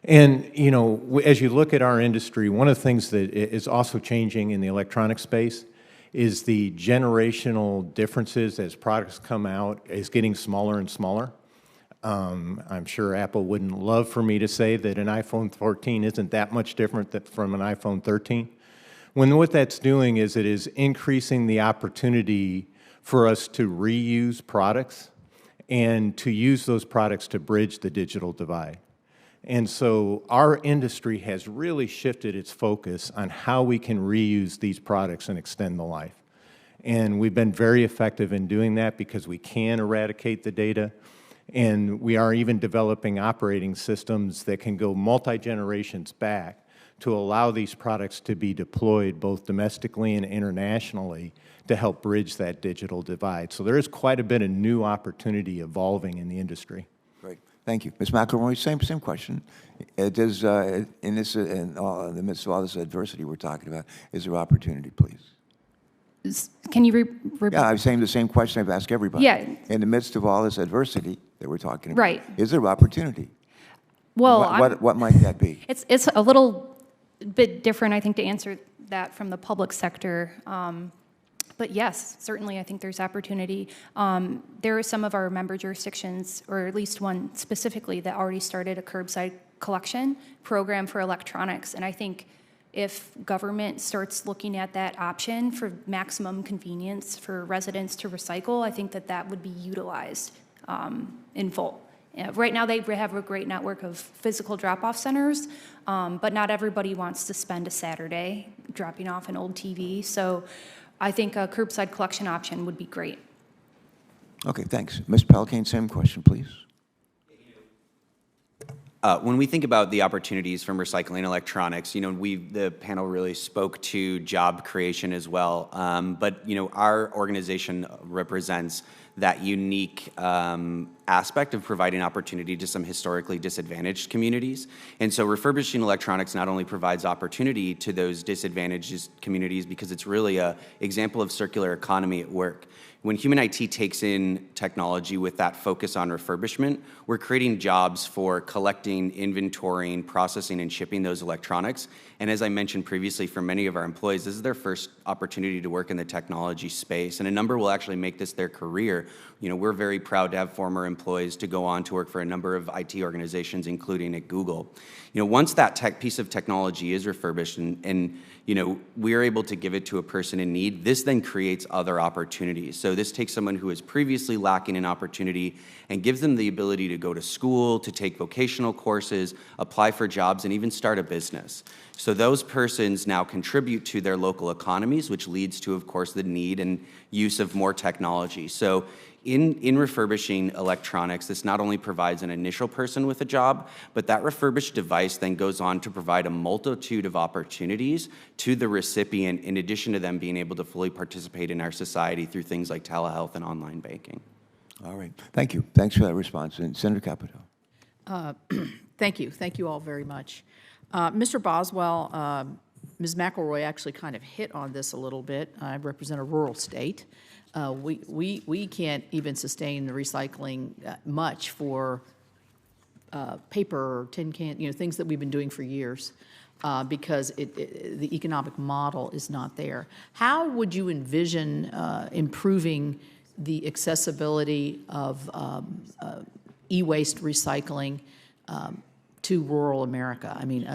And, you know, as you look at our industry, one of the things that is also changing in the electronic space is the generational differences as products come out is getting smaller and smaller. I'm sure Apple wouldn't love for me to say that an iPhone 14 isn't that much different from an iPhone 13. When what that's doing is it is increasing the opportunity for us to reuse products and to use those products to bridge the digital divide. And so our industry has really shifted its focus on how we can reuse these products and extend the life. And we've been very effective in doing that because we can eradicate the data. And we are even developing operating systems that can go multi-generations back to allow these products to be deployed both domestically and internationally to help bridge that digital divide. So there is quite a bit of new opportunity evolving in the industry. great. Thank you. Ms. McElroy, same question. Does, in the midst of all this adversity we're talking about, is there opportunity, please? Can you repeat? Yeah, I'm saying the same question I've asked everybody. Yeah. In the midst of all this adversity that we're talking about, Right. is there opportunity? Well, What might that be? it's a little bit different, I think, to answer that from the public sector. But yes, certainly I think there's opportunity. There are some of our member jurisdictions, or at least one specifically, that already started a curbside collection program for electronics. And I think if government starts looking at that option for maximum convenience for residents to recycle, I think that that would be utilized in full. Right now, they have a great network of physical drop-off centers, but not everybody wants to spend a Saturday dropping off an old TV. So I think a curbside collection option would be great. Okay, thanks. Ms. Pelkane, same question, please. When we think about the opportunities from recycling electronics, you know, the panel really spoke to job creation as well. But, you know, our organization represents that unique aspect of providing opportunity to some historically disadvantaged communities. And so refurbishing electronics not only provides opportunity to those disadvantaged communities because it's really an example of circular economy at work. When Human IT takes in technology with that focus on refurbishment, we're creating jobs for collecting, inventorying, processing, and shipping those electronics. And as I mentioned previously, for many of our employees, this is their first opportunity to work in the technology space, and a number will actually make this their career. You know, we're very proud to have former employees to go on to work for a number of IT organizations, including at Google. You know, once that piece of technology is refurbished and you know, we're able to give it to a person in need, this then creates other opportunities. So this takes someone who is previously lacking an opportunity and gives them the ability to go to school, to take vocational courses, apply for jobs, and even start a business. So those persons now contribute to their local economies, which leads to, of course, the need and use of more technology. So in refurbishing electronics, this not only provides an initial person with a job, but that refurbished device then goes on to provide a multitude of opportunities to the recipient, in addition to them being able to fully participate in our society through things like telehealth and online banking. All right. Thank you. Thanks for that response. And Senator Capito. Thank you. Thank you all very much. Mr. Boswell, Ms. McElroy actually kind of hit on this a little bit. I represent a rural state. We can't even sustain the recycling much for paper or tin can, things that we've been doing for years because the economic model is not there. How would you envision improving the accessibility of e-waste recycling to rural America? I mean,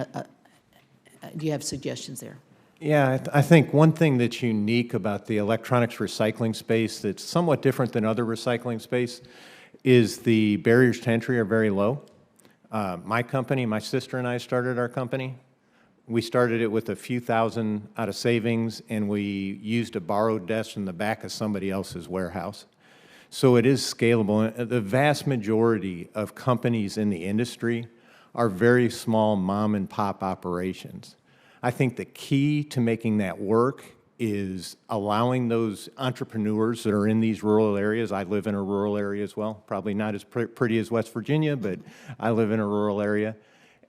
do you have suggestions there? Yeah, I think one thing that's unique about the electronics recycling space that's somewhat different than other recycling space is the barriers to entry are very low. My company, my sister and I started our company. We started it with a few thousand out of savings, and we used a borrowed desk in the back of somebody else's warehouse. So it is scalable. The vast majority of companies in the industry are very small mom and pop operations. I think the key to making that work is allowing those entrepreneurs that are in these rural areas. I live in a rural area as well, probably not as pretty as West Virginia, but I live in a rural area.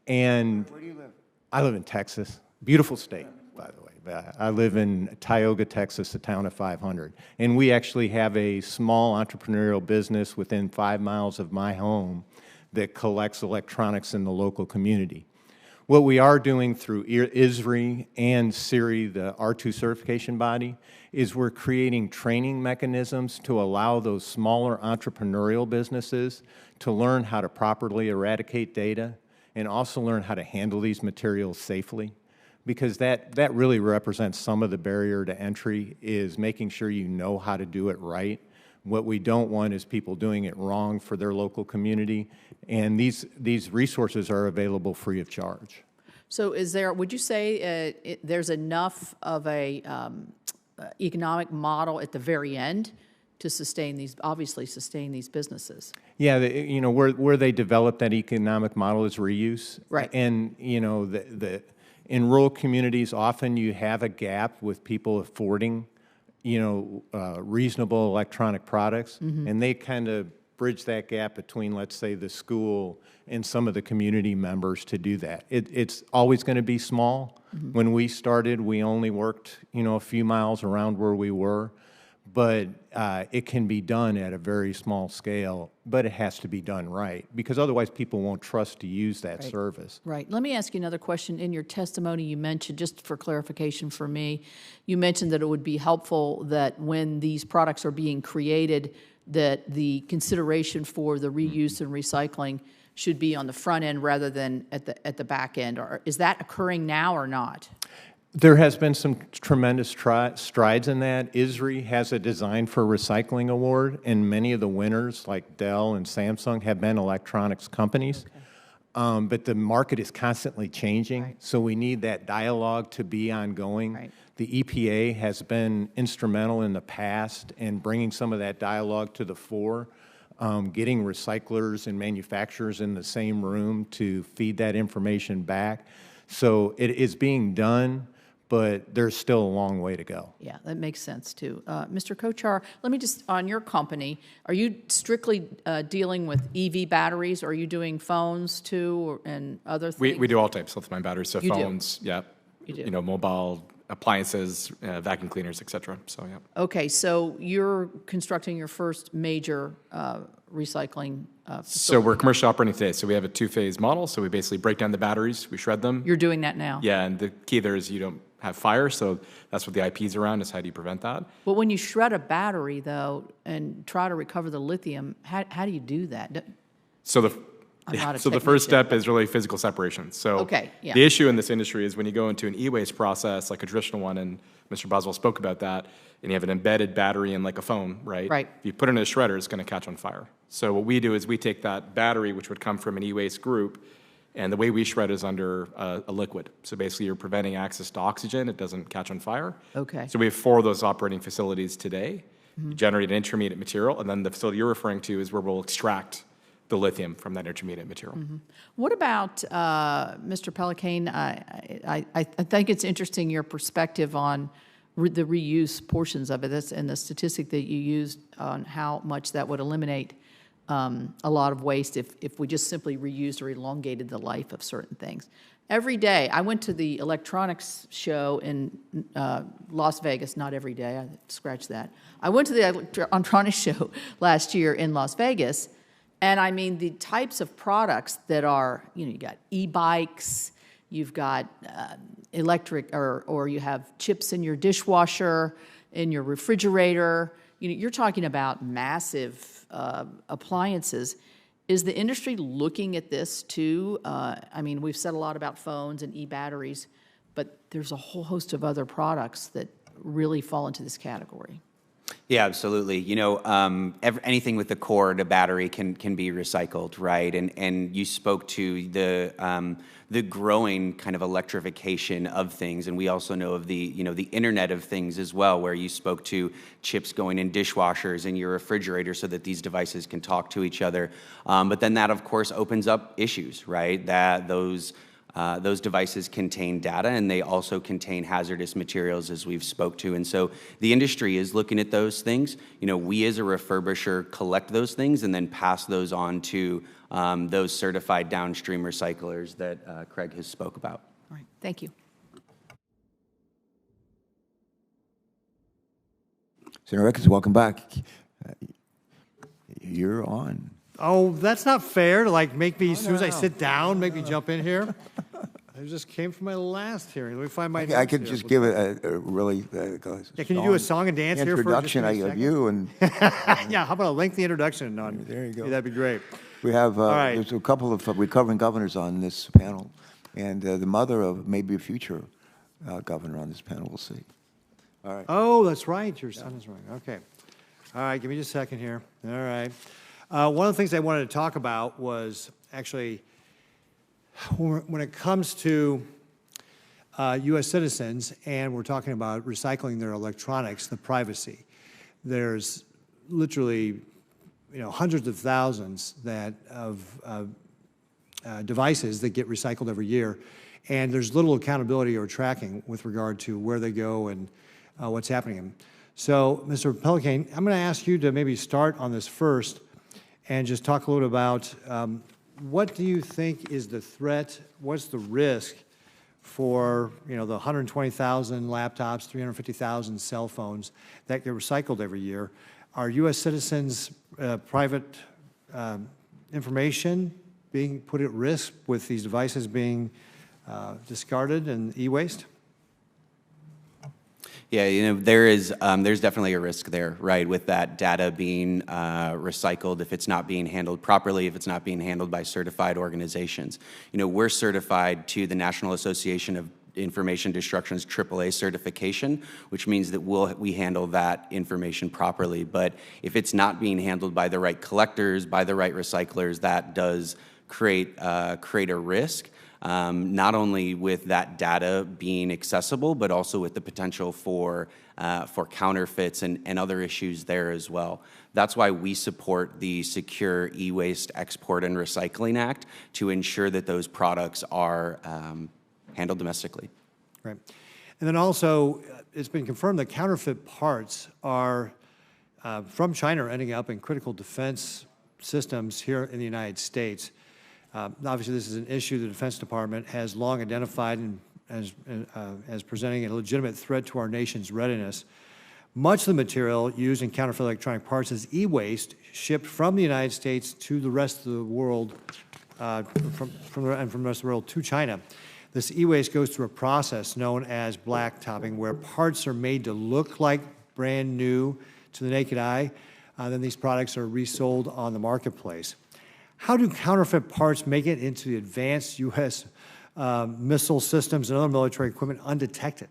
And Where do you live? I live in Texas, beautiful state, by the way. I live in Tioga, Texas, a town of 500. And we actually have a small entrepreneurial business within 5 miles of my home that collects electronics in the local community. What we are doing through ISRI and CIRI, the R2 certification body, is we're creating training mechanisms to allow those smaller entrepreneurial businesses to learn how to properly eradicate data and also learn how to handle these materials safely, because that really represents some of the barrier to entry, is making sure you know how to do it right. What we don't want is people doing it wrong for their local community, and these resources are available free of charge. So would you say there's enough of a economic model at the very end to sustain these businesses? Yeah, where they develop that economic model is reuse. Right. And, in rural communities, often you have a gap with people affording reasonable electronic products, and they kind of bridge that gap between, let's say, the school and some of the community members to do that. It's always going to be small. When we started, we only worked, a few miles around where we were, but it can be done at a very small scale, but it has to be done right, because otherwise people won't trust to use that service. Right. Let me ask you another question. In your testimony, you mentioned, just for clarification for me, you mentioned that it would be helpful that when these products are being created, that the consideration for the reuse and recycling should be on the front end rather than at the back end. Or is that occurring now or not? There has been some tremendous strides in that. ISRI has a Design for Recycling award, and many of the winners, like Dell and Samsung, have been electronics companies. Okay. But the market is constantly changing, so we need that dialogue to be ongoing. Right. The EPA has been instrumental in the past in bringing some of that dialogue to the fore, getting recyclers and manufacturers in the same room to feed that information back. So it is being done, but there's still a long way to go. Yeah, that makes sense, too. Mr. Kochar, let me just, on your company, are you strictly dealing with EV batteries, or are you doing phones, too, and other things? We do all types of lithium-ion batteries, so You phones, do. yeah, You do. mobile appliances, vacuum cleaners, et cetera, so yeah. Okay, so you're constructing your first major recycling facility. So we're commercially operating today, so we have a two-phase model, so we basically break down the batteries, we shred them. You're doing that now? Yeah, and the key there is you don't have fire, so that's what the IP is around, is how do you prevent that? But when you shred a battery, though, and try to recover the lithium, how do you do that? So the first step is really physical separation. So Okay, yeah. the issue in this industry is when you go into an e-waste process, like a traditional one, and Mr. Boswell spoke about that, and you have an embedded battery in like a phone, right? Right. If you put it in a shredder, it's going to catch on fire. So what we do is we take that battery, which would come from an e-waste group, and the way we shred is under a liquid. So basically you're preventing access to oxygen. It doesn't catch on fire. Okay. So we have 4 of those operating facilities today. You generate an intermediate material, and then the facility you're referring to is where we'll extract the lithium from that intermediate material. What about, Mr. Pelicane, I think it's interesting your perspective on the reuse portions of it, and the statistic that you used on how much that would eliminate a lot of waste if we just simply reused or elongated the life of certain things. Every day, I went to the electronics show in Las Vegas, not every day, I scratch that. I went to the electronics show last year in Las Vegas, and I mean, the types of products that are, you know, you got e-bikes, you've got electric, or you have chips in your dishwasher, in your refrigerator. You know, you're talking about massive appliances. Is the industry looking at this too? I mean, we've said a lot about phones and e-batteries, but there's a whole host of other products that really fall into this category. Yeah, absolutely. You know, anything with the cord, a battery can be recycled, right? And you spoke to the growing kind of electrification of things, and we also know of the Internet of Things as well, where you spoke to chips going in dishwashers and your refrigerator so that these devices can talk to each other. But then that, of course, opens up issues, right? That those devices contain data, and they also contain hazardous materials, as we've spoke to. And so the industry is looking at those things. You know, we as a refurbisher collect those things and then pass those on to those certified downstream recyclers that Craig has spoke about. All right, thank you. Senator Ricketts, welcome back. You're on. Oh, that's not fair to like make me, as soon as I sit down, make me jump in here. I just came from my last hearing. Let me find my I notes could here. just give it a really Yeah, can you do a song and dance here for just introduction a of second? you, and Yeah, how about a lengthy introduction? There you go. Yeah, that'd be great. we have right. there's a couple of recovering governors on this panel, and the mother of maybe a future governor on this panel. We'll see. All right. Oh, that's right. Your son is right. Okay. All right, give me just a second here. All right. One of the things I wanted to talk about was actually when it comes to U.S. citizens, and we're talking about recycling their electronics, the privacy. There's literally, hundreds of thousands of devices that get recycled every year, and there's little accountability or tracking with regard to where they go and what's happening. So, Mr. Pellicane, I'm going to ask you to maybe start on this first and just talk a little about what do you think is the threat, what's the risk for the 120,000 laptops, 350,000 cell phones that get recycled every year? Are U.S. citizens' private information being put at risk with these devices being discarded and e-waste? Yeah, there's definitely a risk there, right, with that data being recycled if it's not being handled properly, if it's not being handled by certified organizations. We're certified to the National Association of Information Destruction's AAA certification, which means that we handle that information properly. But if it's not being handled by the right collectors, by the right recyclers, that does create a risk. Not only with that data being accessible, but also with the potential for counterfeits and other issues there as well. That's why we support the Secure E-Waste Export and Recycling Act to ensure that those products are handled domestically. Right. And then also, it's been confirmed that counterfeit parts are from China are ending up in critical defense systems here in the United States. Obviously, this is an issue the Defense Department has long identified as presenting a legitimate threat to our nation's readiness. Much of the material used in counterfeit electronic parts is e-waste shipped from the United States to the rest of the world, from the rest of the world to China. This e-waste goes through a process known as blacktopping, where parts are made to look like brand new to the naked eye. Then these products are resold on the marketplace. How do counterfeit parts make it into the advanced U.S. Missile systems and other military equipment undetected?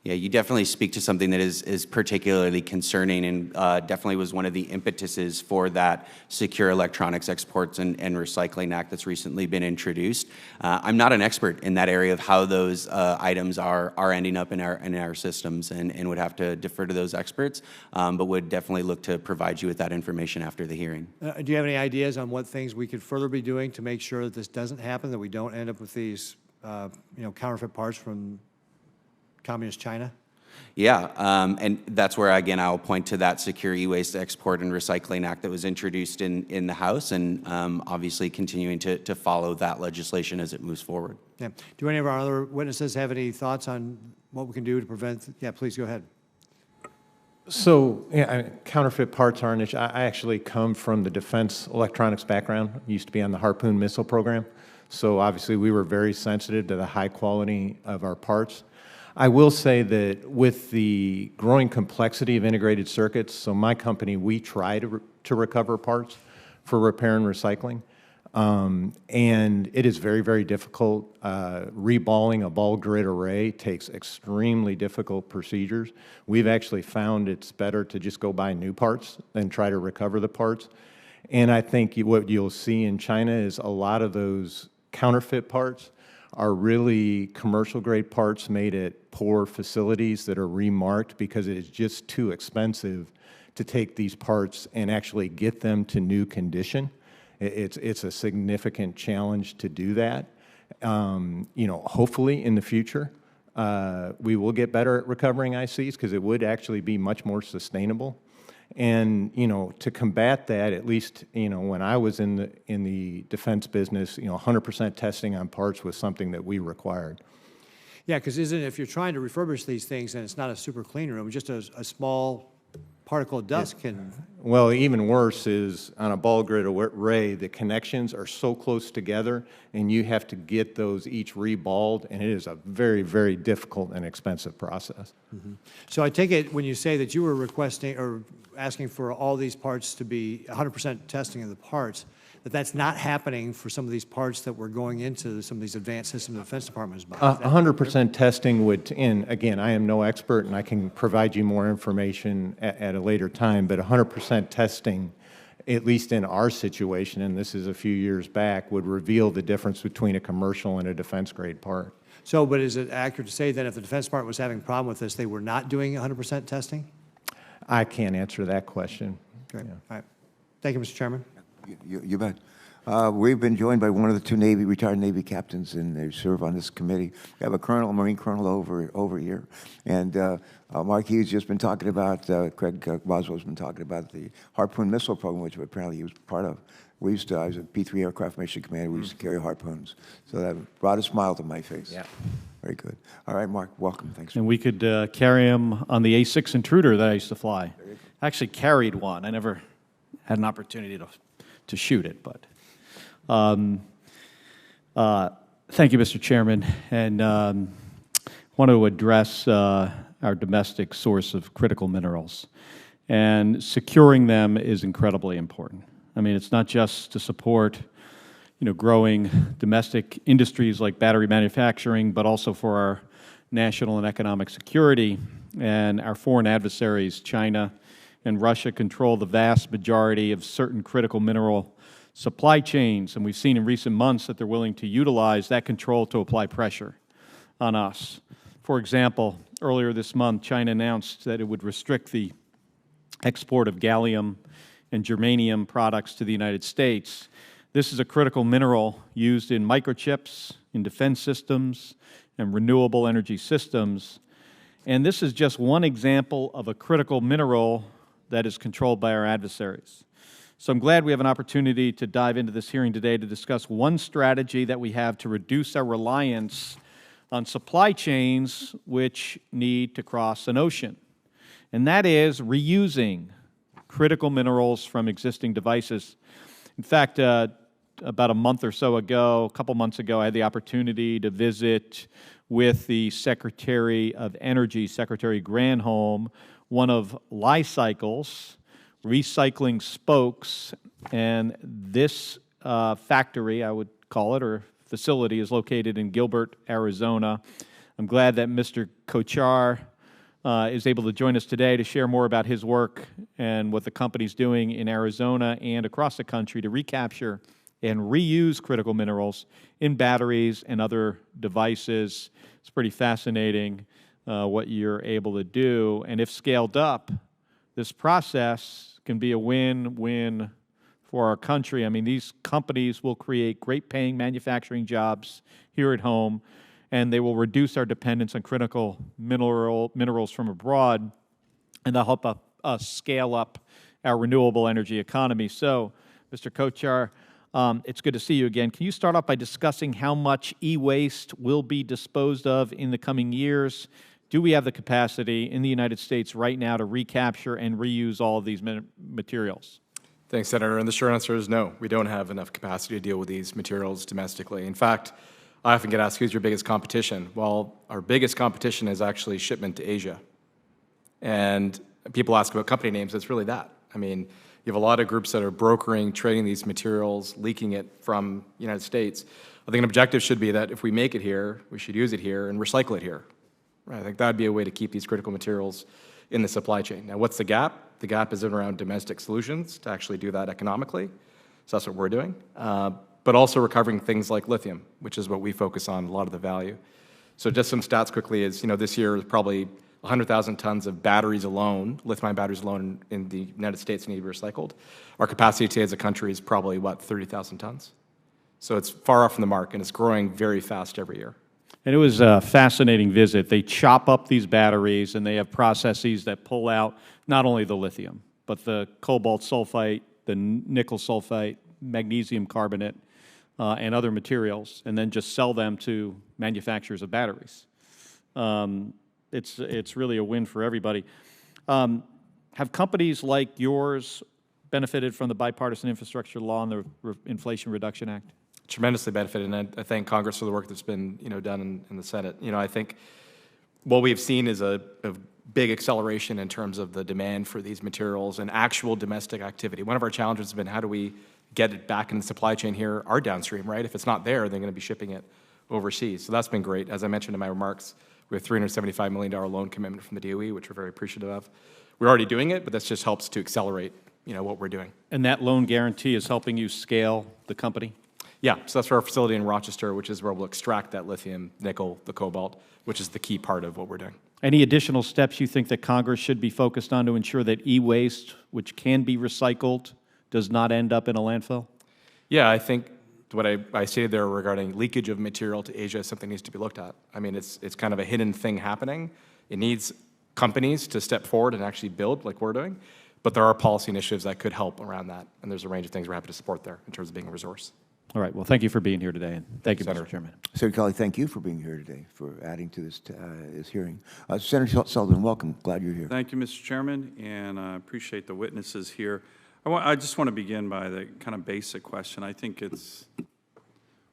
Yeah, you definitely speak to something that is particularly concerning, and definitely was one of the impetuses for that Secure Electronics Exports and Recycling Act that's recently been introduced. I'm not an expert in that area of how those items are ending up in our systems, and would have to defer to those experts, but would definitely look to provide you with that information after the hearing. Do you have any ideas on what things we could further be doing to make sure that this doesn't happen, that we don't end up with these counterfeit parts from Communist China? Yeah, and that's where, again, I'll point to that Secure E-Waste Export and Recycling Act that was introduced in the House, and obviously continuing to follow that legislation as it moves forward. Yeah. Do any of our other witnesses have any thoughts on what we can do to prevent? Yeah, please go ahead. So, yeah, counterfeit parts are an issue. I actually come from the defense electronics background. I used to be on the Harpoon missile program. So obviously we were very sensitive to the high quality of our parts. I will say that with the growing complexity of integrated circuits, so my company, we try to recover parts for repair and recycling. And it is very, very difficult. Reballing a ball grid array takes extremely difficult procedures. We've actually found it's better to just go buy new parts than try to recover the parts. And I think what you'll see in China is a lot of those counterfeit parts are really commercial grade parts made at poor facilities that are remarked because it is just too expensive to take these parts and actually get them to new condition. It's a significant challenge to do that. You know, hopefully in the future, we will get better at recovering ICs because it would actually be much more sustainable. And, you know, to combat that, at least, you know, when I was in the defense business, you know, 100% testing on parts was something that we required. Yeah, because isn't it, if you're trying to refurbish these things and it's not a super clean room, just a small particle of dust can... Well, even worse is on a ball grid array, the connections are so close together and you have to get those each reballed, and it is a very, very difficult and expensive process. Mm-hmm. So I take it when you say that you were requesting or asking for all these parts to be 100% testing of the parts, that's not happening for some of these parts that we're going into some of these advanced systems the Defense Department is buying. 100% testing would, and again, I am no expert and I can provide you more information at a later time, but 100% testing, at least in our situation, and this is a few years back, would reveal the difference between a commercial and a defense grade part. So, but is it accurate to say that if the Defense Department was having a problem with this, they were not doing 100% testing? I can't answer that question. Okay. Yeah. All right. Thank you, Mr. Chairman. You bet. We've been joined by one of the two retired Navy captains, and they serve on this committee. We have a colonel, a Marine colonel over here. And Mark Hughes just been talking about, Craig Boswell's been talking about the Harpoon missile program, which apparently he was part of. I was a P-3 aircraft mission commander. We used to carry harpoons. So that brought a smile to my face. Yeah. Very good. All right, Mark, welcome. Thanks. And we could carry him on the A6 Intruder that I used to fly. I actually carried one. I never had an opportunity to shoot it, but thank you, Mr. Chairman, and want to address our domestic source of critical minerals, and securing them is incredibly important. I mean, it's not just to support, you know, growing domestic industries like battery manufacturing, but also for our national and economic security. And our foreign adversaries, China and Russia, control the vast majority of certain critical mineral supply chains, and we've seen in recent months that they're willing to utilize that control to apply pressure on us. For example, earlier this month, China announced that it would restrict the export of gallium and germanium products to the United States. This is a critical mineral used in microchips, in defense systems, and renewable energy systems. And this is just one example of a critical mineral that is controlled by our adversaries. So I'm glad we have an opportunity to dive into this hearing today to discuss one strategy that we have to reduce our reliance on supply chains which need to cross an ocean, and that is reusing critical minerals from existing devices. In fact, about a month or so ago, a couple months ago, I had the opportunity to visit with the Secretary of Energy, Secretary Granholm, one of Li-Cycle's recycling spokes, and this factory, I would call it, or facility, is located in Gilbert, Arizona. I'm glad that Mr. Kochar is able to join us today to share more about his work and what the company's doing in Arizona and across the country to recapture and reuse critical minerals in batteries and other devices. It's pretty fascinating what you're able to do, and if scaled up, this process can be a win-win for our country. I mean, these companies will create great paying manufacturing jobs here at home, and they will reduce our dependence on critical minerals from abroad, and they'll help us scale up our renewable energy economy. So, Mr. Kochar, it's good to see you again. Can you start off by discussing how much e-waste will be disposed of in the coming years? Do we have the capacity in the United States right now to recapture and reuse all of these materials? Thanks, Senator. And the short answer is no. We don't have enough capacity to deal with these materials domestically. In fact, I often get asked, who's your biggest competition? Well, our biggest competition is actually shipment to Asia. And people ask about company names, it's really that. I mean, you have a lot of groups that are brokering, trading these materials, leaking it from the United States. I think an objective should be that if we make it here, we should use it here and recycle it here. Right? I think that would be a way to keep these critical materials in the supply chain. Now, what's the gap? The gap is around domestic solutions to actually do that economically. So that's what we're doing. But also recovering things like lithium, which is what we focus on, a lot of the value. So just some stats quickly is, this year is probably 100,000 tons of batteries alone, lithium-ion batteries alone in the United States need to be recycled. Our capacity today as a country is probably, 30,000 tons. So it's far off from the mark, and it's growing very fast every year. And it was a fascinating visit. They chop up these batteries, and they have processes that pull out not only the lithium, but the cobalt sulfite, the nickel sulfite, magnesium carbonate, and other materials, and then just sell them to manufacturers of batteries. It's really a win for everybody. Have companies like yours benefited from the bipartisan infrastructure law and the Inflation Reduction Act? Tremendously benefited, and I thank Congress for the work that's been done in the Senate. I think what we've seen is a big acceleration in terms of the demand for these materials and actual domestic activity. One of our challenges has been how do we get it back in the supply chain here, our downstream, right? If it's not there, they're going to be shipping it overseas. So that's been great. As I mentioned in my remarks, we have a $375 million loan commitment from the DOE, which we're very appreciative of. We're already doing it, but this just helps to accelerate what we're doing. And that loan guarantee is helping you scale the company? Yeah, so that's for our facility in Rochester, which is where we'll extract that lithium, nickel, the cobalt, which is the key part of what we're doing. Any additional steps you think that Congress should be focused on to ensure that e-waste, which can be recycled, does not end up in a landfill? Yeah, I think what I stated there regarding leakage of material to Asia is something that needs to be looked at. I mean, it's kind of a hidden thing happening. It needs companies to step forward and actually build like we're doing, but there are policy initiatives that could help around that, and there's a range of things we're happy to support there in terms of being a resource. All right. Well, thank you for being here today, and thank you, Mr. Chairman. Senator Kelly, thank you for being here today, for adding to this hearing. Senator Sullivan, welcome. Glad you're here. Thank you, Mr. Chairman, and I appreciate the witnesses here. I just want to begin by the kind of basic question. I think it's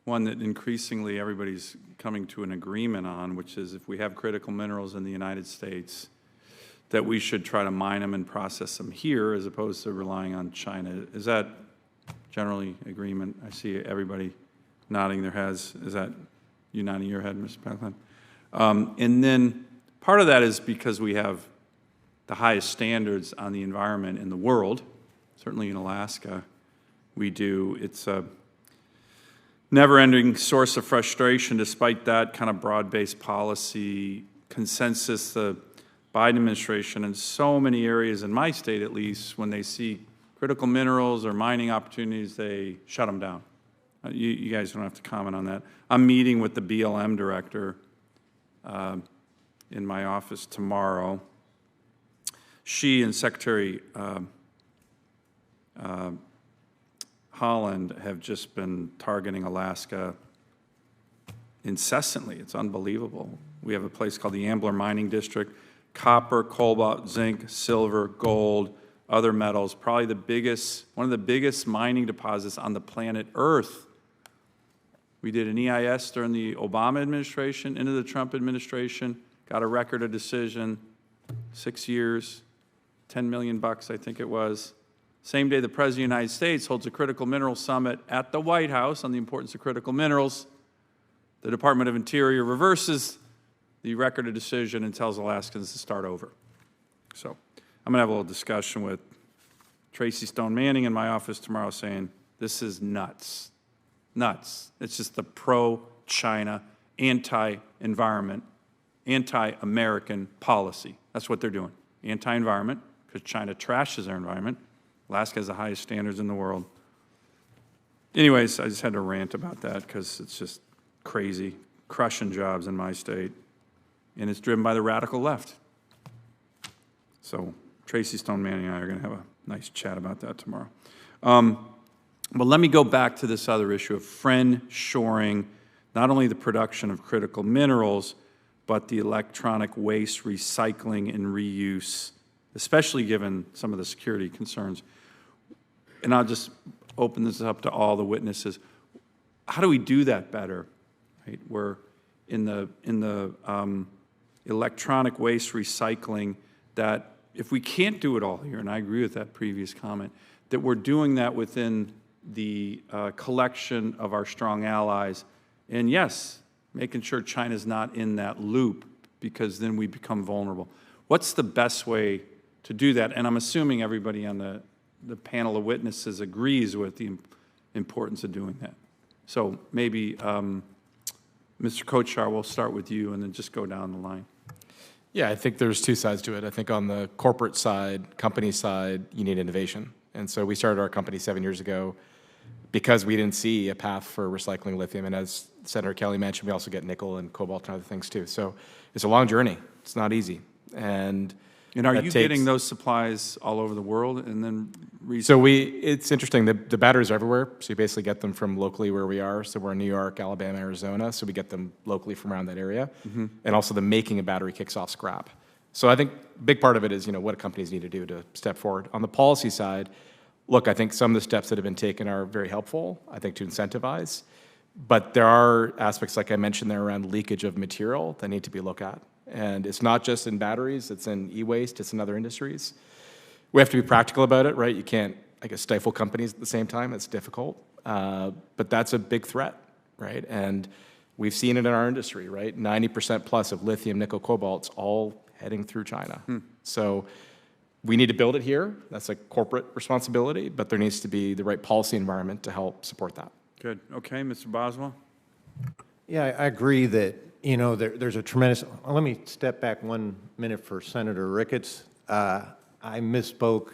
one that increasingly everybody's coming to an agreement on, which is if we have critical minerals in the United States, that we should try to mine them and process them here as opposed to relying on China. Is that generally agreement? I see everybody nodding their heads. Is that you nodding your head, Mr. Packlin? And then part of that is because we have the highest standards on the environment in the world. Certainly in Alaska, we do. It's a never-ending source of frustration despite that kind of broad-based policy consensus. The Biden administration in so many areas, in my state at least, when they see critical minerals or mining opportunities, they shut them down. You guys don't have to comment on that. I'm meeting with the BLM director in my office tomorrow. She and Secretary Holland have just been targeting Alaska incessantly. It's unbelievable. We have a place called the Ambler Mining District. Copper, cobalt, zinc, silver, gold, other metals, probably one of the biggest mining deposits on the planet Earth. We did an EIS during the Obama administration, into the Trump administration, got a record of decision, 6 years, $10 million, I think it was. Same day the President of the United States holds a critical mineral summit at the White House on the importance of critical minerals, the Department of Interior reverses the record of decision and tells Alaskans to start over. So I'm going to have a little discussion with Tracy Stone Manning in my office tomorrow saying, this is nuts. Nuts. It's just the pro-China, anti-environment, anti-American policy. That's what they're doing. Anti-environment, because China trashes our environment. Alaska has the highest standards in the world. Anyways, I just had to rant about that because it's just crazy. crushing jobs in my state, and it's driven by the radical left. So Tracy Stone Manning and I are going to have a nice chat about that tomorrow. But let me go back to this other issue of friend-shoring, not only the production of critical minerals, but the electronic waste recycling and reuse, especially given some of the security concerns. And I'll just open this up to all the witnesses. How do we do that better? Right? We're in the electronic waste recycling, that if we can't do it all here, and I agree with that previous comment, that we're doing that within the collection of our strong allies. And yes, making sure China's not in that loop, because then we become vulnerable. What's the best way to do that? And I'm assuming everybody on the panel of witnesses agrees with the importance of doing that. So maybe, Mr. Kochar, we'll start with you and then just go down the line. Yeah, I think there's two sides to it. I think on the corporate side, company side, you need innovation. And so we started our company 7 years ago because we didn't see a path for recycling lithium. And as Senator Kelly mentioned, we also get nickel and cobalt and other things too. So it's a long journey. It's not easy. And are you getting those supplies all over the world and then So it's interesting, the batteries are everywhere. So you basically get them from locally where we are. So we're in New York, Alabama, Arizona. So we get them locally from around that area. Mm-hmm. And also the making a battery kicks off scrap. So I think a big part of it is, what do companies need to do to step forward. On the policy side, look, I think some of the steps that have been taken are very helpful, I think, to incentivize. But there are aspects, like I mentioned there, around leakage of material that need to be looked at. And it's not just in batteries, it's in e-waste, it's in other industries. We have to be practical about it, right? You can't, stifle companies at the same time. It's difficult. But that's a big threat, right? And we've seen it in our industry, right? 90% plus of lithium, nickel, cobalt's all heading through China. So we need to build it here. That's a corporate responsibility, but there needs to be the right policy environment to help support that. Good. Okay, Mr. Boswell? Yeah, I agree that, there's a tremendous, let me step back 1 minute for Senator Ricketts. I misspoke.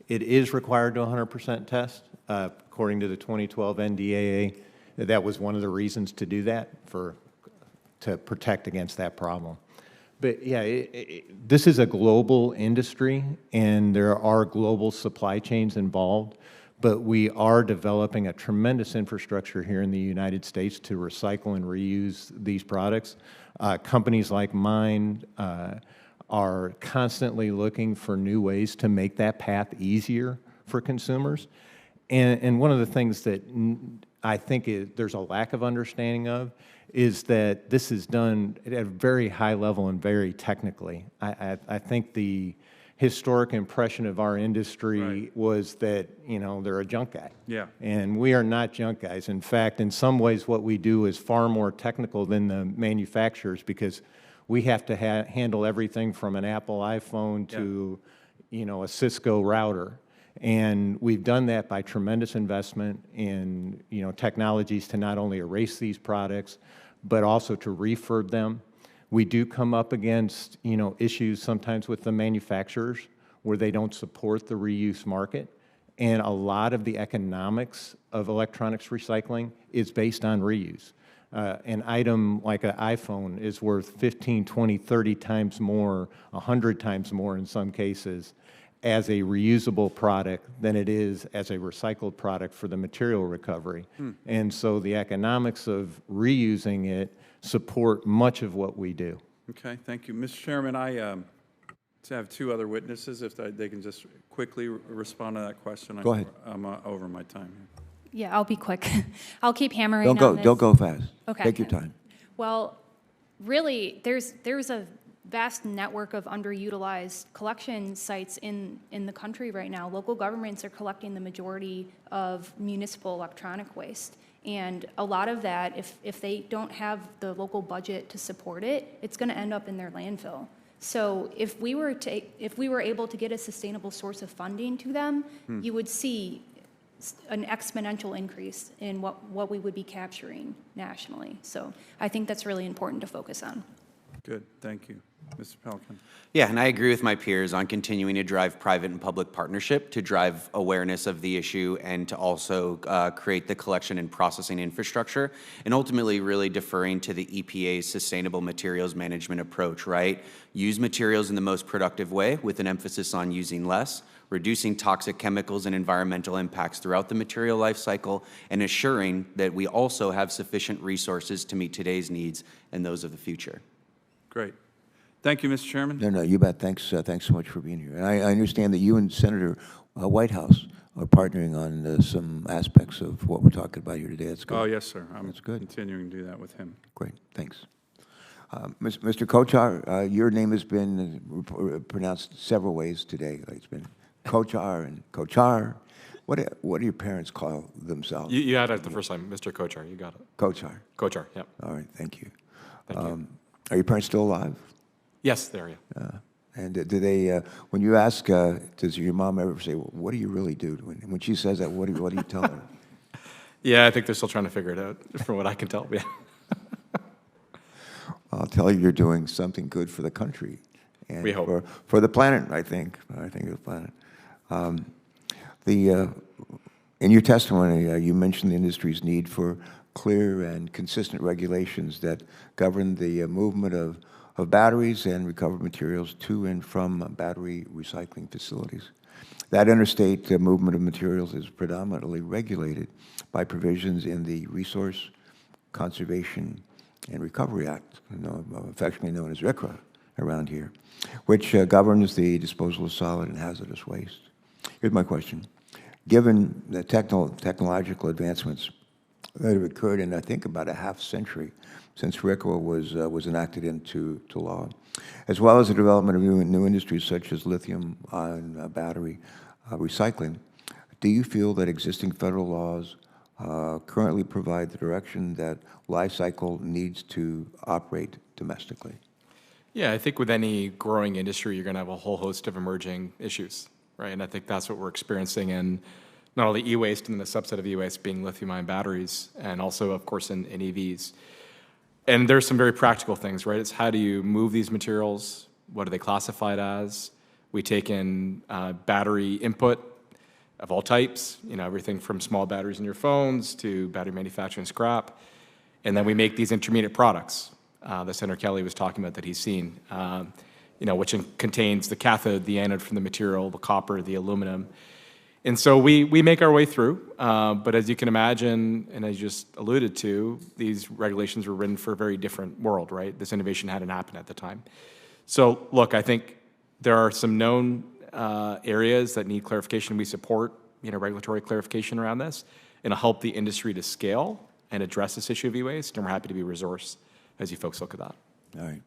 It is required to 100% test, according to the 2012 NDAA. That was one of the reasons to do that, to protect against that problem. But yeah, this is a global industry, and there are global supply chains involved. But we are developing a tremendous infrastructure here in the United States to recycle and reuse these products. Companies like mine are constantly looking for new ways to make that path easier for consumers. And one of the things that I think there's a lack of understanding of is that this is done at a very high level and very technically. I think the historic impression of our industry was that, they're a junk guy. Yeah. And we are not junk guys. In fact, in some ways, what we do is far more technical than the manufacturers, because we have to handle everything from an Apple iPhone to, a Cisco router. And we've done that by tremendous investment in, technologies to not only erase these products, but also to refurb them. We do come up against, issues sometimes with the manufacturers where they don't support the reuse market. And a lot of the economics of electronics recycling is based on reuse. An item like an iPhone is worth 15, 20, 30 times more, 100 times more in some cases, as a reusable product than it is as a recycled product for the material recovery. And so the economics of reusing it support much of what we do. Okay, thank you. Mr. Chairman, I have two other witnesses, if they can just quickly respond to that question. Go ahead. I'm over my time here. Yeah, I'll be quick. I'll keep hammering on this. Don't go fast. Okay. Take your time. Well, really, there's a vast network of underutilized collection sites in the country right now. Local governments are collecting the majority of municipal electronic waste. And a lot of that, if they don't have the local budget to support it, it's going to end up in their landfill. So if we were able to get a sustainable source of funding to them, you would see an exponential increase in what we would be capturing nationally. So I think that's really important to focus on. Good, thank you. Mr. Pelican. Yeah, and I agree with my peers on continuing to drive private and public partnership to drive awareness of the issue and to also create the collection and processing infrastructure, and ultimately really deferring to the EPA's sustainable materials management approach, right? Use materials in the most productive way with an emphasis on using less, reducing toxic chemicals and environmental impacts throughout the material life cycle, and assuring that we also have sufficient resources to meet today's needs and those of the future. Great. Thank you, Mr. Chairman. No, you bet. Thanks, thanks so much for being here. And I understand that you and Senator Whitehouse are partnering on some aspects of what we're talking about here today. That's good. Oh, yes, sir. I'm That's good. continuing to do that with him. Great, thanks. Mr. Kochar, your name has been pronounced several ways today. It's been Kochar and Kochar. What do your parents call themselves? You had it the first time, Mr. Kochar. You got it. Kochar. Kochar, yep. All right, thank you. Thank you. Are your parents still alive? Yes, there you go. And do they, when you ask, does your mom ever say, well, what do you really do? When she says that, what do you tell her? Yeah, I think they're still trying to figure it out, from what I can tell. Yeah. I'll tell you, you're doing something good for the country. And We hope. For the planet, I think. I think the planet. In your testimony, you mentioned the industry's need for clear and consistent regulations that govern the movement of batteries and recovered materials to and from battery recycling facilities. That interstate movement of materials is predominantly regulated by provisions in the Resource Conservation and Recovery Act, affectionately known as RCRA around here, which governs the disposal of solid and hazardous waste. Here's my question. Given the technological advancements that have occurred in, I think, about a half century since RCRA was enacted into law, as well as the development of new industries such as lithium-ion battery recycling, do you feel that existing federal laws currently provide the direction that life cycle needs to operate domestically? Yeah, I think with any growing industry, you're going to have a whole host of emerging issues, right? And I think that's what we're experiencing in not only e-waste and then a subset of e-waste being lithium-ion batteries, and also, of course, in EVs. And there's some very practical things, right? It's how do you move these materials? What are they classified as? We take in battery input of all types, everything from small batteries in your phones to battery manufacturing scrap. And then we make these intermediate products that Senator Kelly was talking about that he's seen, which contains the cathode, the anode from the material, the copper, the aluminum. And so we make our way through, but as you can imagine, and as you just alluded to, these regulations were written for a very different world, right? This innovation hadn't happened at the time. So look, I think there are some known areas that need clarification. We support, regulatory clarification around this, and it'll help the industry to scale and address this issue of e-waste, and we're happy to be a resource as you folks look at that. All right.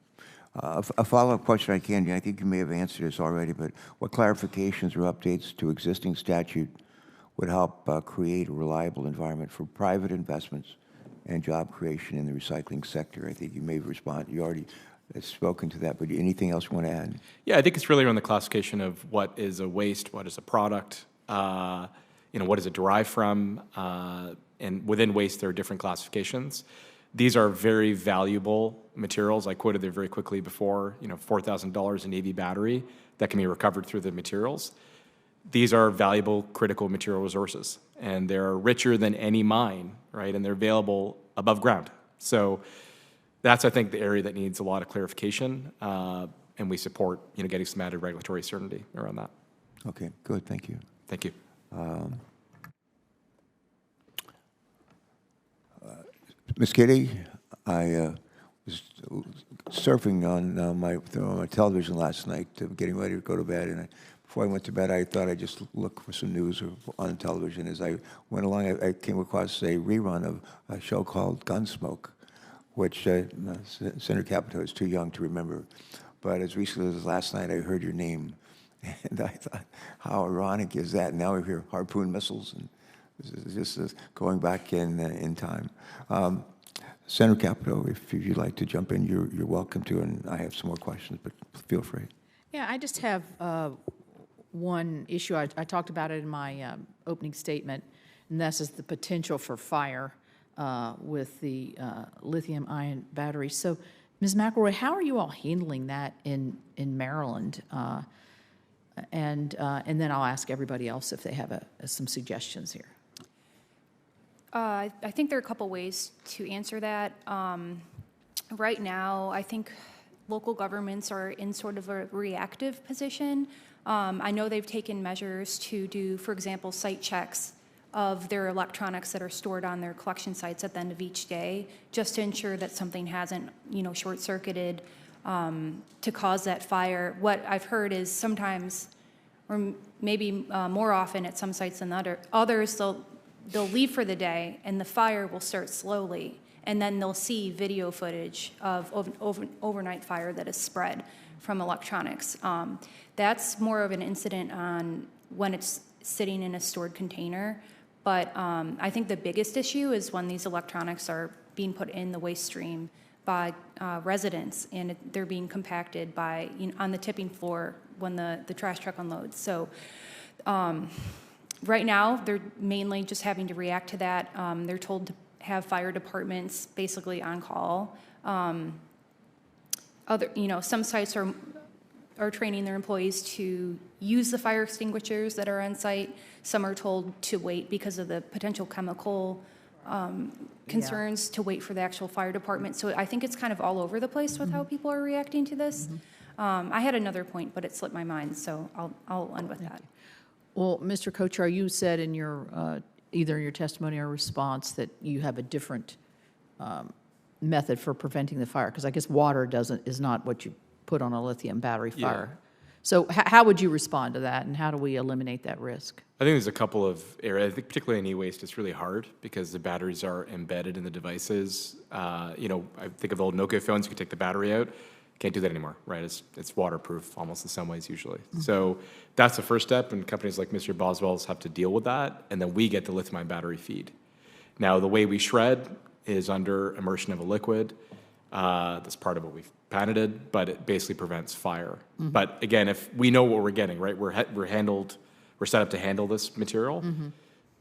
A follow-up question I think you may have answered this already, but what clarifications or updates to existing statute would help create a reliable environment for private investments and job creation in the recycling sector? I think you may respond. You already spoken to that, but anything else you want to add? Yeah, I think it's really around the classification of what is a waste, what is a product, what is it derived from, and within waste there are different classifications. These are very valuable materials. I quoted there very quickly before, $4,000 an EV battery that can be recovered through the materials. These are valuable, critical material resources, and they're richer than any mine, right? And they're available above ground. So that's, I think, the area that needs a lot of clarification, and we support, getting some added regulatory certainty around that. Okay, good. Thank you. Thank you. Ms. Kitty, I was surfing on my television last night, getting ready to go to bed, and before I went to bed, I thought I'd just look for some news on television. As I went along, I came across a rerun of a show called Gunsmoke, which Senator Capito is too young to remember. But as recently as last night, I heard your name, and I thought, how ironic is that? Now we hear Harpoon missiles, and this is going back in time. Senator Capito, if you'd like to jump in, you're welcome to, and I have some more questions, but feel free. Yeah, I just have one issue. I talked about it in my opening statement, and this is the potential for fire with the lithium-ion batteries. So Ms. McElroy, how are you all handling that in Maryland? And then I'll ask everybody else if they have some suggestions here. I think there are a couple ways to answer that. Right now, I think local governments are in sort of a reactive position. I know they've taken measures to do, for example, site checks of their electronics that are stored on their collection sites at the end of each day, just to ensure that something hasn't, short-circuited to cause that fire. What I've heard is sometimes, or maybe more often at some sites than others, they'll leave for the day and the fire will start slowly, and then they'll see video footage of overnight fire that is spread from electronics. That's more of an incident on when it's sitting in a stored container, but I think the biggest issue is when these electronics are being put in the waste stream by residents, and they're being compacted by on the tipping floor when the trash truck unloads. So right now, they're mainly just having to react to that. They're told to have fire departments basically on call. Some sites are training their employees to use the fire extinguishers that are on site. Some are told to wait because of the potential chemical concerns, to wait for the actual fire department. So I think it's kind of all over the place with how people are reacting to this. I had another point, but it slipped my mind, so I'll end with that. Well, Mr. Kochar, you said in your either in your testimony or response that you have a different method for preventing the fire, because I guess water is not what you put on a lithium battery fire. So how would you respond to that, and how do we eliminate that risk? I think there's a couple of areas. I think particularly in e-waste, it's really hard because the batteries are embedded in the devices. I think of old Nokia phones. You could take the battery out. Can't do that anymore, right? It's waterproof almost in some ways usually. So that's the first step, and companies like Mr. Boswell's have to deal with that, and then we get the lithium-ion battery feed. Now, the way we shred is under immersion of a liquid. That's part of what we've patented, but it basically prevents fire. But again, if we know what we're getting, right, we're set up to handle this material,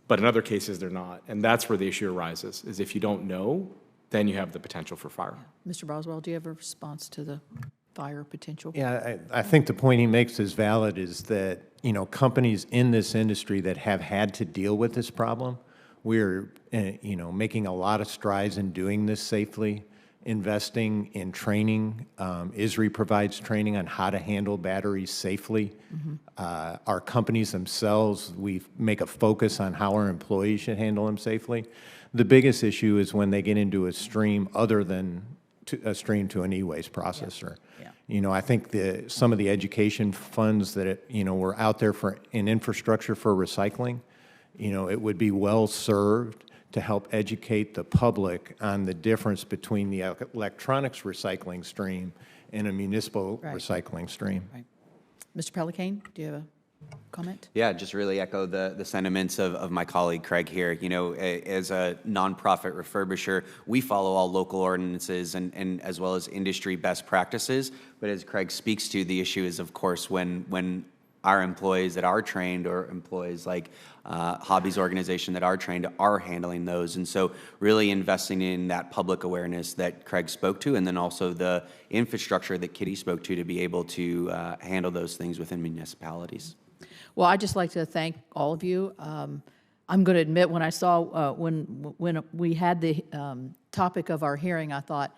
but in other cases they're not, and that's where the issue arises, is if you don't know, then you have the potential for fire. Mr. Boswell, do you have a response to the fire potential? Yeah, I think the point he makes is valid, is that, companies in this industry that have had to deal with this problem, we're, making a lot of strides in doing this safely, investing in training. ISRI provides training on how to handle batteries safely. Our companies themselves, we make a focus on how our employees should handle them safely. The biggest issue is when they get into a stream other than a stream to an e-waste processor. I think some of the education funds that were out there in infrastructure for recycling, it would be well served to help educate the public on the difference between the electronics recycling stream and a municipal recycling stream. Right. Mr. Pelicane, do you have a comment? Yeah, just really echo the sentiments of my colleague Craig here. As a nonprofit refurbisher, we follow all local ordinances and as well as industry best practices. But as Craig speaks to, the issue is, of course, when our employees that are trained, or employees like Hobby's organization that are trained, are handling those. And so really investing in that public awareness that Craig spoke to, and then also the infrastructure that Kitty spoke to be able to handle those things within municipalities. Well, I'd just like to thank all of you. I'm going to admit, when I saw, when we had the topic of our hearing, I thought,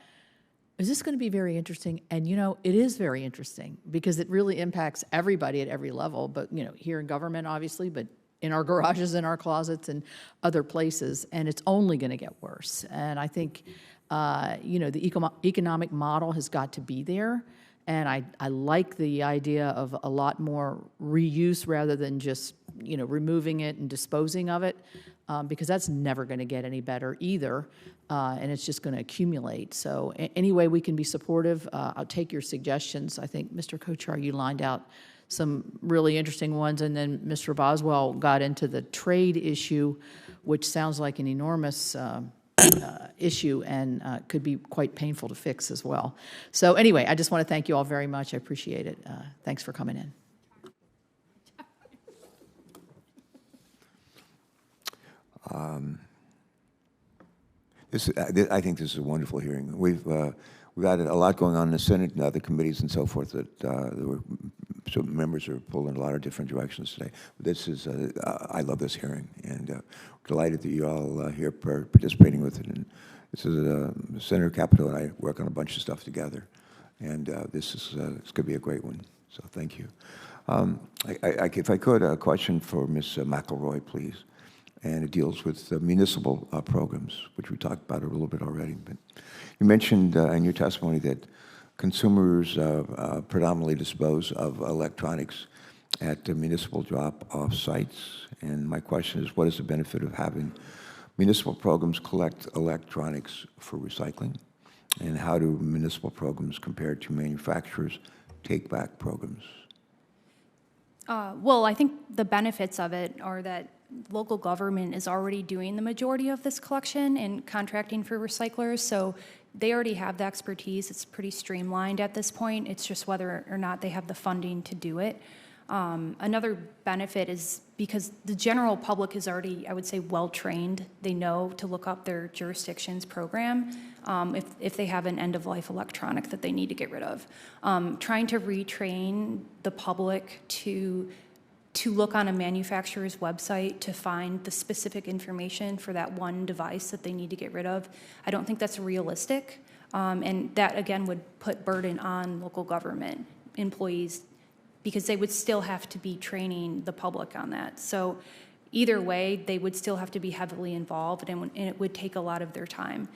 is this going to be very interesting? And, it is very interesting because it really impacts everybody at every level, but, here in government, obviously, but in our garages, in our closets, and other places, and it's only going to get worse. And I think, the economic model has got to be there, and I like the idea of a lot more reuse rather than just, removing it and disposing of it, because that's never going to get any better either, and it's just going to accumulate. So any way we can be supportive, I'll take your suggestions. I think, Mr. Kochar, you lined out some really interesting ones, and then Mr. Boswell got into the trade issue, which sounds like an enormous issue and could be quite painful to fix as well. So anyway, I just want to thank you all very much. I appreciate it. Thanks for coming in. I think this is a wonderful hearing. We've got a lot going on in the Senate and other committees and so forth that so members are pulling in a lot of different directions today. This is, I love this hearing, and delighted that you're all here participating with it. And this is Senator Capito and I work on a bunch of stuff together, and this is it's going to be a great one. So thank you. If I could, a question for Ms. McElroy, please. And it deals with municipal programs, which we talked about a little bit already. But you mentioned in your testimony that consumers predominantly dispose of electronics at municipal drop-off sites. And my question is, what is the benefit of having municipal programs collect electronics for recycling? And how do municipal programs compare to manufacturers' take-back programs? Well, I think the benefits of it are that local government is already doing the majority of this collection and contracting for recyclers, so they already have the expertise. It's pretty streamlined at this point. It's just whether or not they have the funding to do it. Another benefit is because the general public is already, I would say, well-trained. They know to look up their jurisdiction's program if they have an end-of-life electronic that they need to get rid of. Trying to retrain the public to look on a manufacturer's website to find the specific information for that one device that they need to get rid of, I don't think that's realistic. And that, again, would put burden on local government employees because they would still have to be training the public on that. So either way, they would still have to be heavily involved, and it would take a lot of their time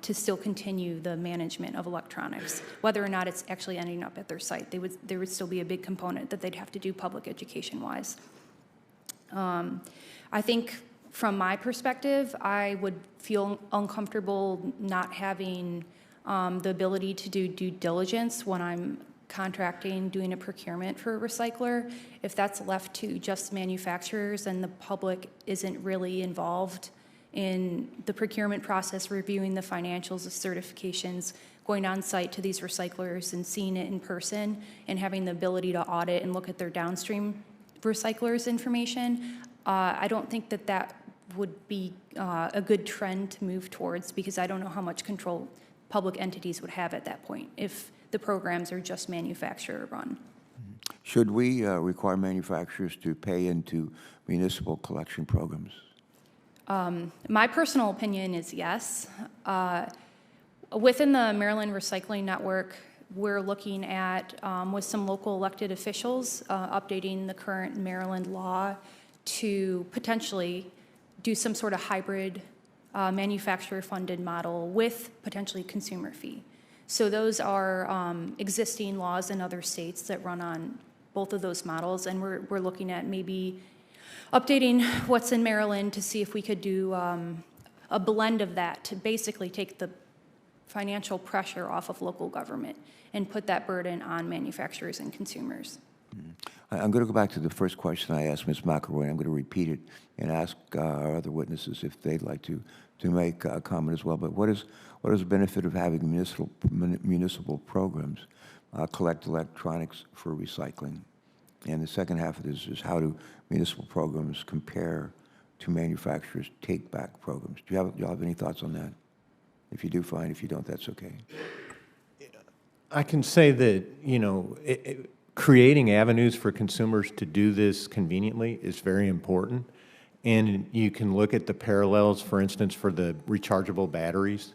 to still continue the management of electronics. Whether or not it's actually ending up at their site, there would still be a big component that they'd have to do public education-wise. I think from my perspective, I would feel uncomfortable not having the ability to do due diligence when I'm contracting, doing a procurement for a recycler. If that's left to just manufacturers and the public isn't really involved in the procurement process, reviewing the financials, the certifications, going on site to these recyclers and seeing it in person and having the ability to audit and look at their downstream recyclers' information, I don't think that that would be a good trend to move towards because I don't know how much control public entities would have at that point if the programs are just manufacturer run. Should we require manufacturers to pay into municipal collection programs? My personal opinion is yes. Within the Maryland Recycling Network, we're looking at, with some local elected officials, updating the current Maryland law to potentially do some sort of hybrid manufacturer-funded model with potentially consumer fee. So those are existing laws in other states that run on both of those models, and we're looking at maybe updating what's in Maryland to see if we could do a blend of that to basically take the financial pressure off of local government and put that burden on manufacturers and consumers. I'm going to go back to the first question I asked Ms. McElroy. I'm going to repeat it and ask our other witnesses if they'd like to make a comment as well. But what is the benefit of having municipal programs collect electronics for recycling? And the second half of this is how do municipal programs compare to manufacturers' take-back programs? Do you have any thoughts on that? If you do, fine. If you don't, that's okay. I can say that, you know, creating avenues for consumers to do this conveniently is very important. And you can look at the parallels, for instance, for the rechargeable batteries.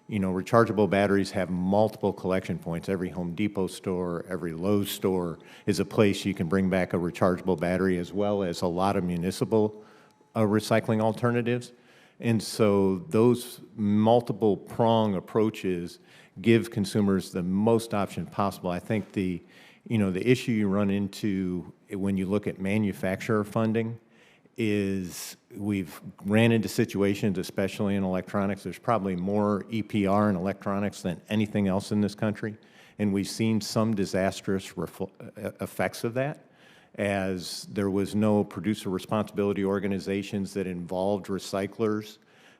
You know, rechargeable batteries have multiple collection points. Every Home Depot store, every Lowe's store is a place you can bring back a rechargeable battery, as well as a lot of municipal recycling alternatives. And so those multiple prong approaches give consumers the most option possible. I think the issue you run into when you look at manufacturer funding is we've ran into situations, especially in electronics, there's probably more EPR in electronics than anything else in this country, and we've seen some disastrous effects of that, as there was no producer responsibility organizations that involved recyclers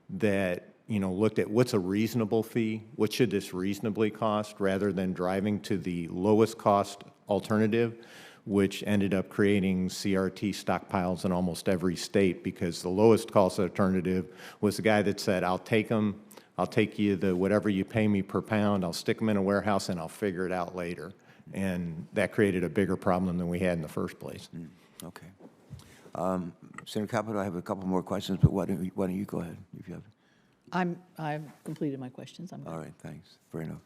that, you know, looked at what's a reasonable fee, what should this reasonably cost, rather than driving to the lowest cost alternative, which ended up creating CRT stockpiles in almost every state, because the lowest cost alternative was the guy that said, I'll take them, I'll take you the whatever you pay me per pound, I'll stick them in a warehouse, and I'll figure it out later. And that created a bigger problem than we had in the first place. Okay. Senator Capito, I have a couple more questions, but why don't you go ahead if you have. I've completed my questions. I'm good. All right, thanks. Fair enough.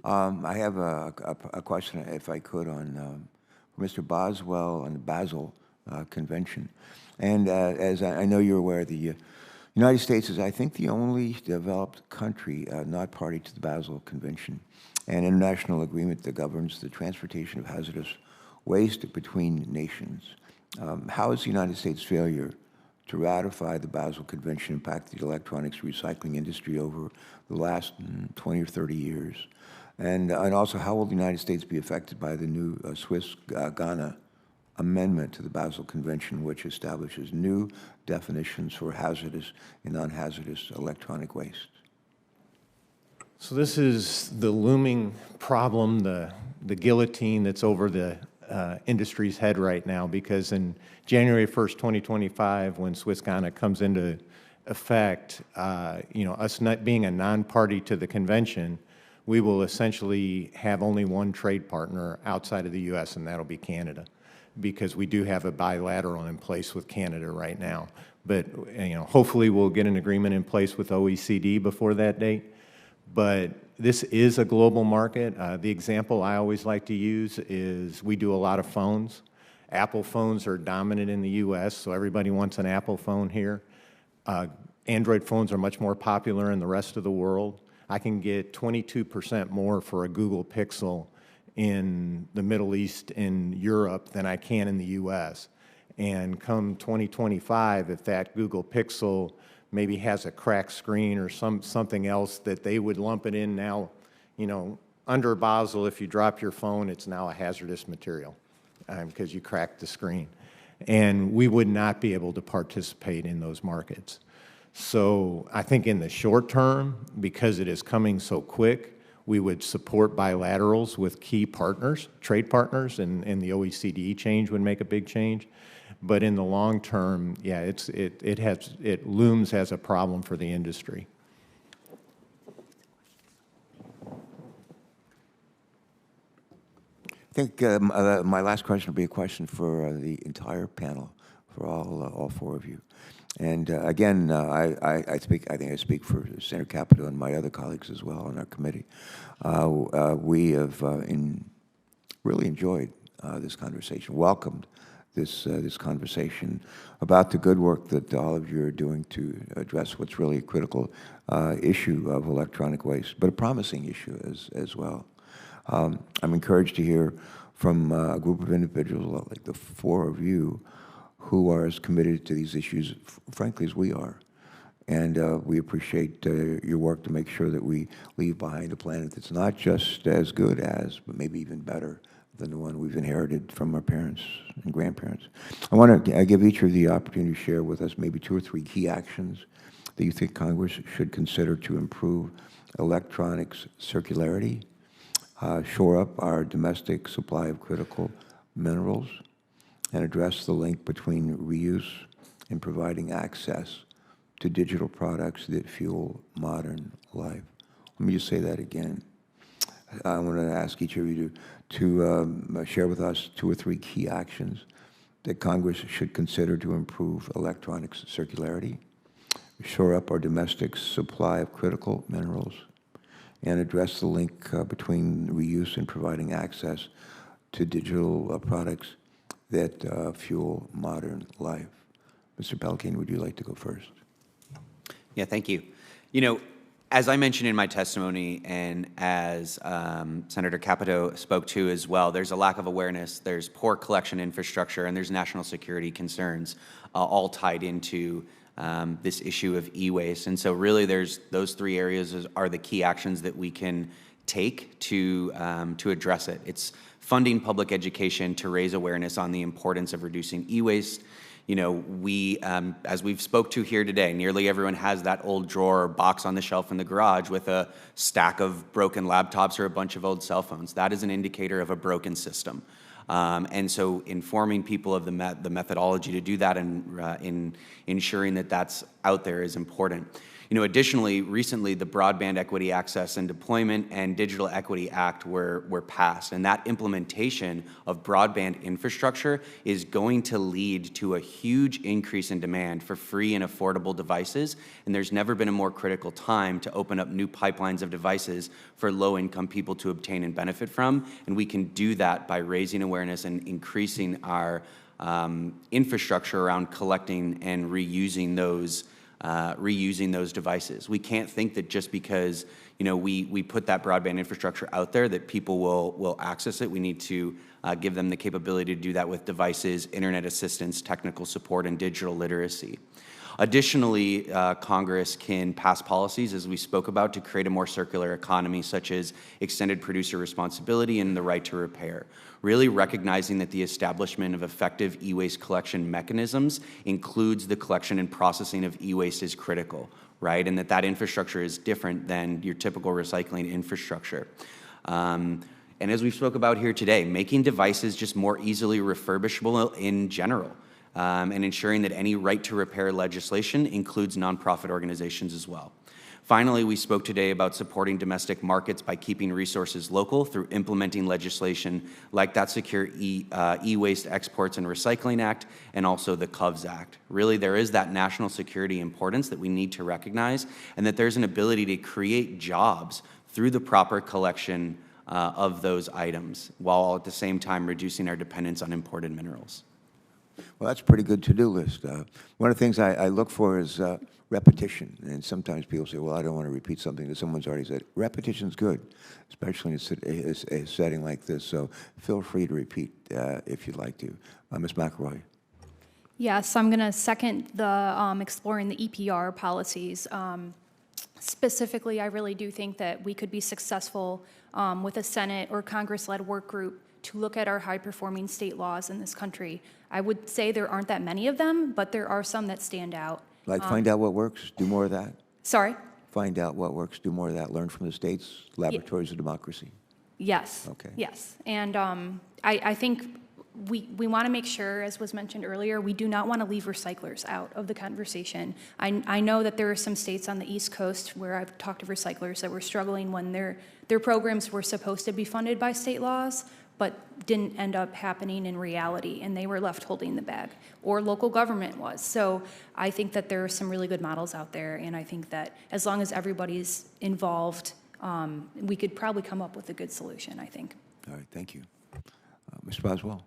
I have a question, if I could, on Mr. Boswell on the Basel Convention. And as I know you're aware, the United States is, I think, the only developed country not party to the Basel Convention, an international agreement that governs the transportation of hazardous waste between nations. How has the United States' failure to ratify the Basel Convention impact the electronics recycling industry over the last 20 or 30 years? And also, how will the United States be affected by the new Swiss-Ghana amendment to the Basel Convention, which establishes new definitions for hazardous and non-hazardous electronic waste? So this is the looming problem, the guillotine that's over the industry's head right now, because in January 1st, 2025, when Swiss-Ghana comes into effect, us not being a non-party to the convention, we will essentially have only one trade partner outside of the U.S., and that'll be Canada, because we do have a bilateral in place with Canada right now. But hopefully we'll get an agreement in place with OECD before that date. But this is a global market. The example I always like to use is we do a lot of phones. Apple phones are dominant in the U.S., so everybody wants an Apple phone here. Android phones are much more popular in the rest of the world. I can get 22% more for a Google Pixel in the Middle East and Europe than I can in the U.S. And come 2025, if that Google Pixel maybe has a cracked screen or something else, that they would lump it in now, under Basel, if you drop your phone, it's now a hazardous material because you cracked the screen. And we would not be able to participate in those markets. So I think in the short term, because it is coming so quick, we would support bilaterals with key partners, trade partners, and the OECD change would make a big change. But in the long term, yeah, it looms as a problem for the industry. I think my last question will be a question for the entire panel, for all four of you. And again, I think I speak for Senator Capito and my other colleagues as well on our committee. We have really enjoyed this conversation, welcomed this conversation about the good work that all of you are doing to address what's really a critical issue of electronic waste, but a promising issue as well. I'm encouraged to hear from a group of individuals like the four of you who are as committed to these issues, frankly, as we are. And we appreciate your work to make sure that we leave behind a planet that's not just as good as, but maybe even better than the one we've inherited from our parents and grandparents. I want to give each of you the opportunity to share with us maybe 2 or 3 key actions that you think Congress should consider to improve electronics circularity, shore up our domestic supply of critical minerals, and address the link between reuse and providing access to digital products that fuel modern life. Let me just say that again. I want to ask each of you to share with us 2 or 3 key actions that Congress should consider to improve electronics circularity, shore up our domestic supply of critical minerals, and address the link between reuse and providing access to digital products that fuel modern life. Mr. Pelkane, would you like to go first? Yeah, thank you. As I mentioned in my testimony, and as Senator Capito spoke to as well, there's a lack of awareness, there's poor collection infrastructure, and there's national security concerns all tied into this issue of e-waste. And so really there's those 3 areas are the key actions that we can take to address it. It's funding public education to raise awareness on the importance of reducing e-waste. As we've spoke to here today, nearly everyone has that old drawer or box on the shelf in the garage with a stack of broken laptops or a bunch of old cell phones. That is an indicator of a broken system. And so informing people of the methodology to do that and in ensuring that that's out there is important. Additionally, recently, the Broadband Equity Access and Deployment and Digital Equity Act were passed, and that implementation of broadband infrastructure is going to lead to a huge increase in demand for free and affordable devices, and there's never been a more critical time to open up new pipelines of devices for low-income people to obtain and benefit from, and we can do that by raising awareness and increasing our infrastructure around collecting and reusing those devices. We can't think that just because we put that broadband infrastructure out there that people will access it. We need to give them the capability to do that with devices, internet assistance, technical support, and digital literacy. Additionally, Congress can pass policies, as we spoke about, to create a more circular economy, such as extended producer responsibility and the right to repair. Really recognizing that the establishment of effective e-waste collection mechanisms includes the collection and processing of e-waste is critical, right? And that infrastructure is different than your typical recycling infrastructure. And as we spoke about here today, making devices just more easily refurbishable in general. And ensuring that any right to repair legislation includes nonprofit organizations as well. Finally, we spoke today about supporting domestic markets by keeping resources local through implementing legislation like that Secure E-Waste Exports and Recycling Act and also the COVES Act. Really, there is that national security importance that we need to recognize, and that there's an ability to create jobs through the proper collection of those items, while at the same time reducing our dependence on imported minerals. Well, that's a pretty good to-do list. One of the things I look for is repetition. And sometimes people say, well, I don't want to repeat something that someone's already said. Repetition's good, especially in a setting like this. So feel free to repeat if you'd like to. Ms. McElroy. Yes, I'm going to second the exploring the EPR policies. Specifically, I really do think that we could be successful with a Senate or Congress-led work group to look at our high-performing state laws in this country. I would say there aren't that many of them, but there are some that stand out. Like find out what works, do more of that? Sorry? Find out what works, do more of that. Learn from the states, laboratories of democracy. Yes. Okay. Yes. And I think we want to make sure, as was mentioned earlier, we do not want to leave recyclers out of the conversation. I know that there are some states on the East Coast where I've talked to recyclers that were struggling when their programs were supposed to be funded by state laws, but didn't end up happening in reality, and they were left holding the bag, or local government was. So I think that there are some really good models out there, and I think that as long as everybody's involved, we could probably come up with a good solution, I think. All right, thank you. Mr. Boswell.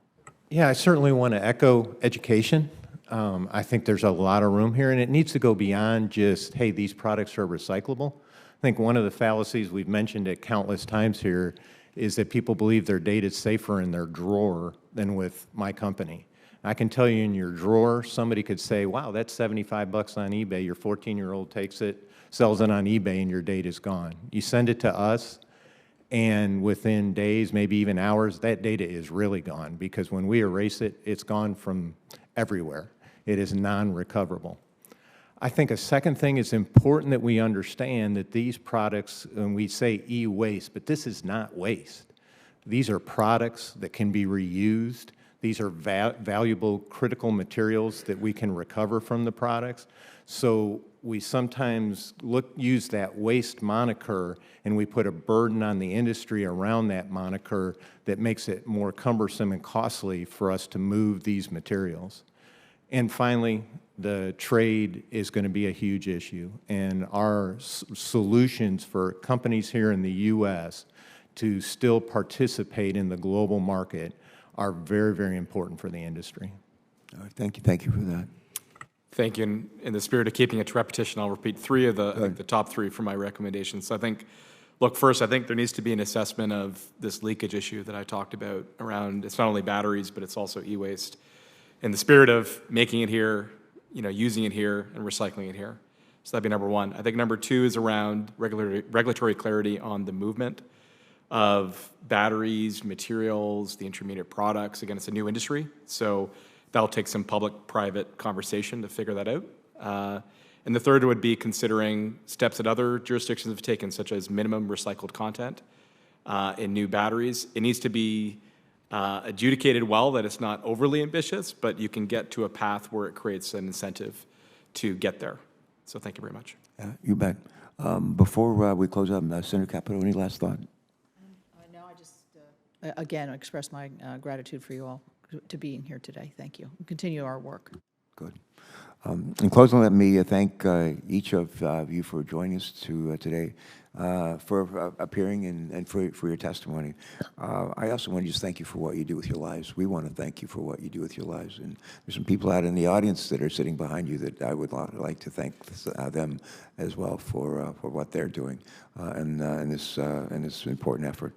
Yeah, I certainly want to echo education. I think there's a lot of room here, and it needs to go beyond just, hey, these products are recyclable. I think one of the fallacies we've mentioned it countless times here is that people believe their data is safer in their drawer than with my company. I can tell you in your drawer, somebody could say, wow, that's $75 on eBay. Your 14-year-old takes it, sells it on eBay, and your data is gone. You send it to us, and within days, maybe even hours, that data is really gone, because when we erase it, it's gone from everywhere. It is non-recoverable. I think a second thing is important that we understand that these products, and we say e-waste, but this is not waste. These are products that can be reused. These are valuable, critical materials that we can recover from the products. So we sometimes use that waste moniker, and we put a burden on the industry around that moniker that makes it more cumbersome and costly for us to move these materials. And finally, the trade is going to be a huge issue, and our solutions for companies here in the U.S. to still participate in the global market are very, very important for the industry. All right, thank you for that. Thank you. And in the spirit of keeping it to repetition, I'll repeat three of the top three for my recommendations. So I think, look, first, I think there needs to be an assessment of this leakage issue that I talked about around, it's not only batteries, but it's also e-waste. In the spirit of making it here, using it here, and recycling it here. So that'd be number one. I think number two is around regulatory clarity on the movement of batteries, materials, the intermediate products. Again, it's a new industry, so that'll take some public-private conversation to figure that out. And the third would be considering steps that other jurisdictions have taken, such as minimum recycled content in new batteries. It needs to be adjudicated well, that it's not overly ambitious, but you can get to a path where it creates an incentive to get there. So thank you very much. You bet. Before we close up, Senator Capito, any last thought? No, I just, again, express my gratitude for you all to being here today. Thank you. We'll continue our work. Good. In closing, let me thank each of you for joining us today, for appearing and for your testimony. I also want to just thank you for what you do with your lives. We want to thank you for what you do with your lives. And there's some people out in the audience that are sitting behind you that I would like to thank them as well for what they're doing in this important effort.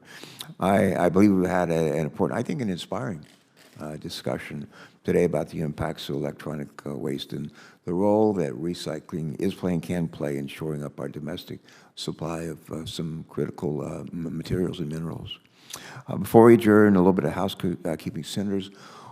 I believe we had an important, I think, an inspiring discussion today about the impacts of electronic waste and the role that recycling is playing, can play in shoring up our domestic supply of some critical materials and minerals. Before we adjourn, a little bit of housekeeping. Senators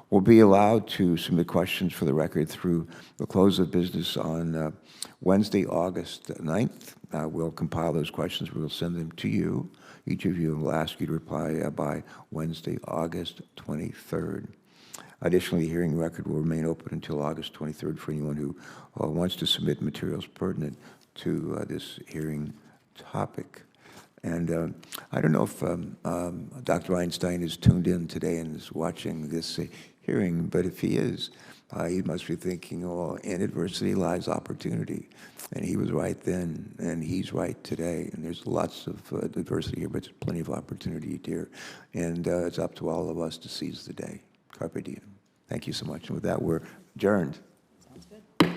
will be allowed to submit questions for the record through the close of business on Wednesday, August 9th. We'll compile those questions. We'll send them to you. Each of you will ask you to reply by Wednesday, August 23rd. Additionally, the hearing record will remain open until August 23rd for anyone who wants to submit materials pertinent to this hearing topic. And I don't know if Dr. Einstein is tuned in today and is watching this hearing, but if he is, he must be thinking, oh, in adversity lies opportunity. And he was right then, and he's right today. And there's lots of adversity here, but there's plenty of opportunity here. And it's up to all of us to seize the day. Carpe diem. Thank you so much. And with that, we're adjourned.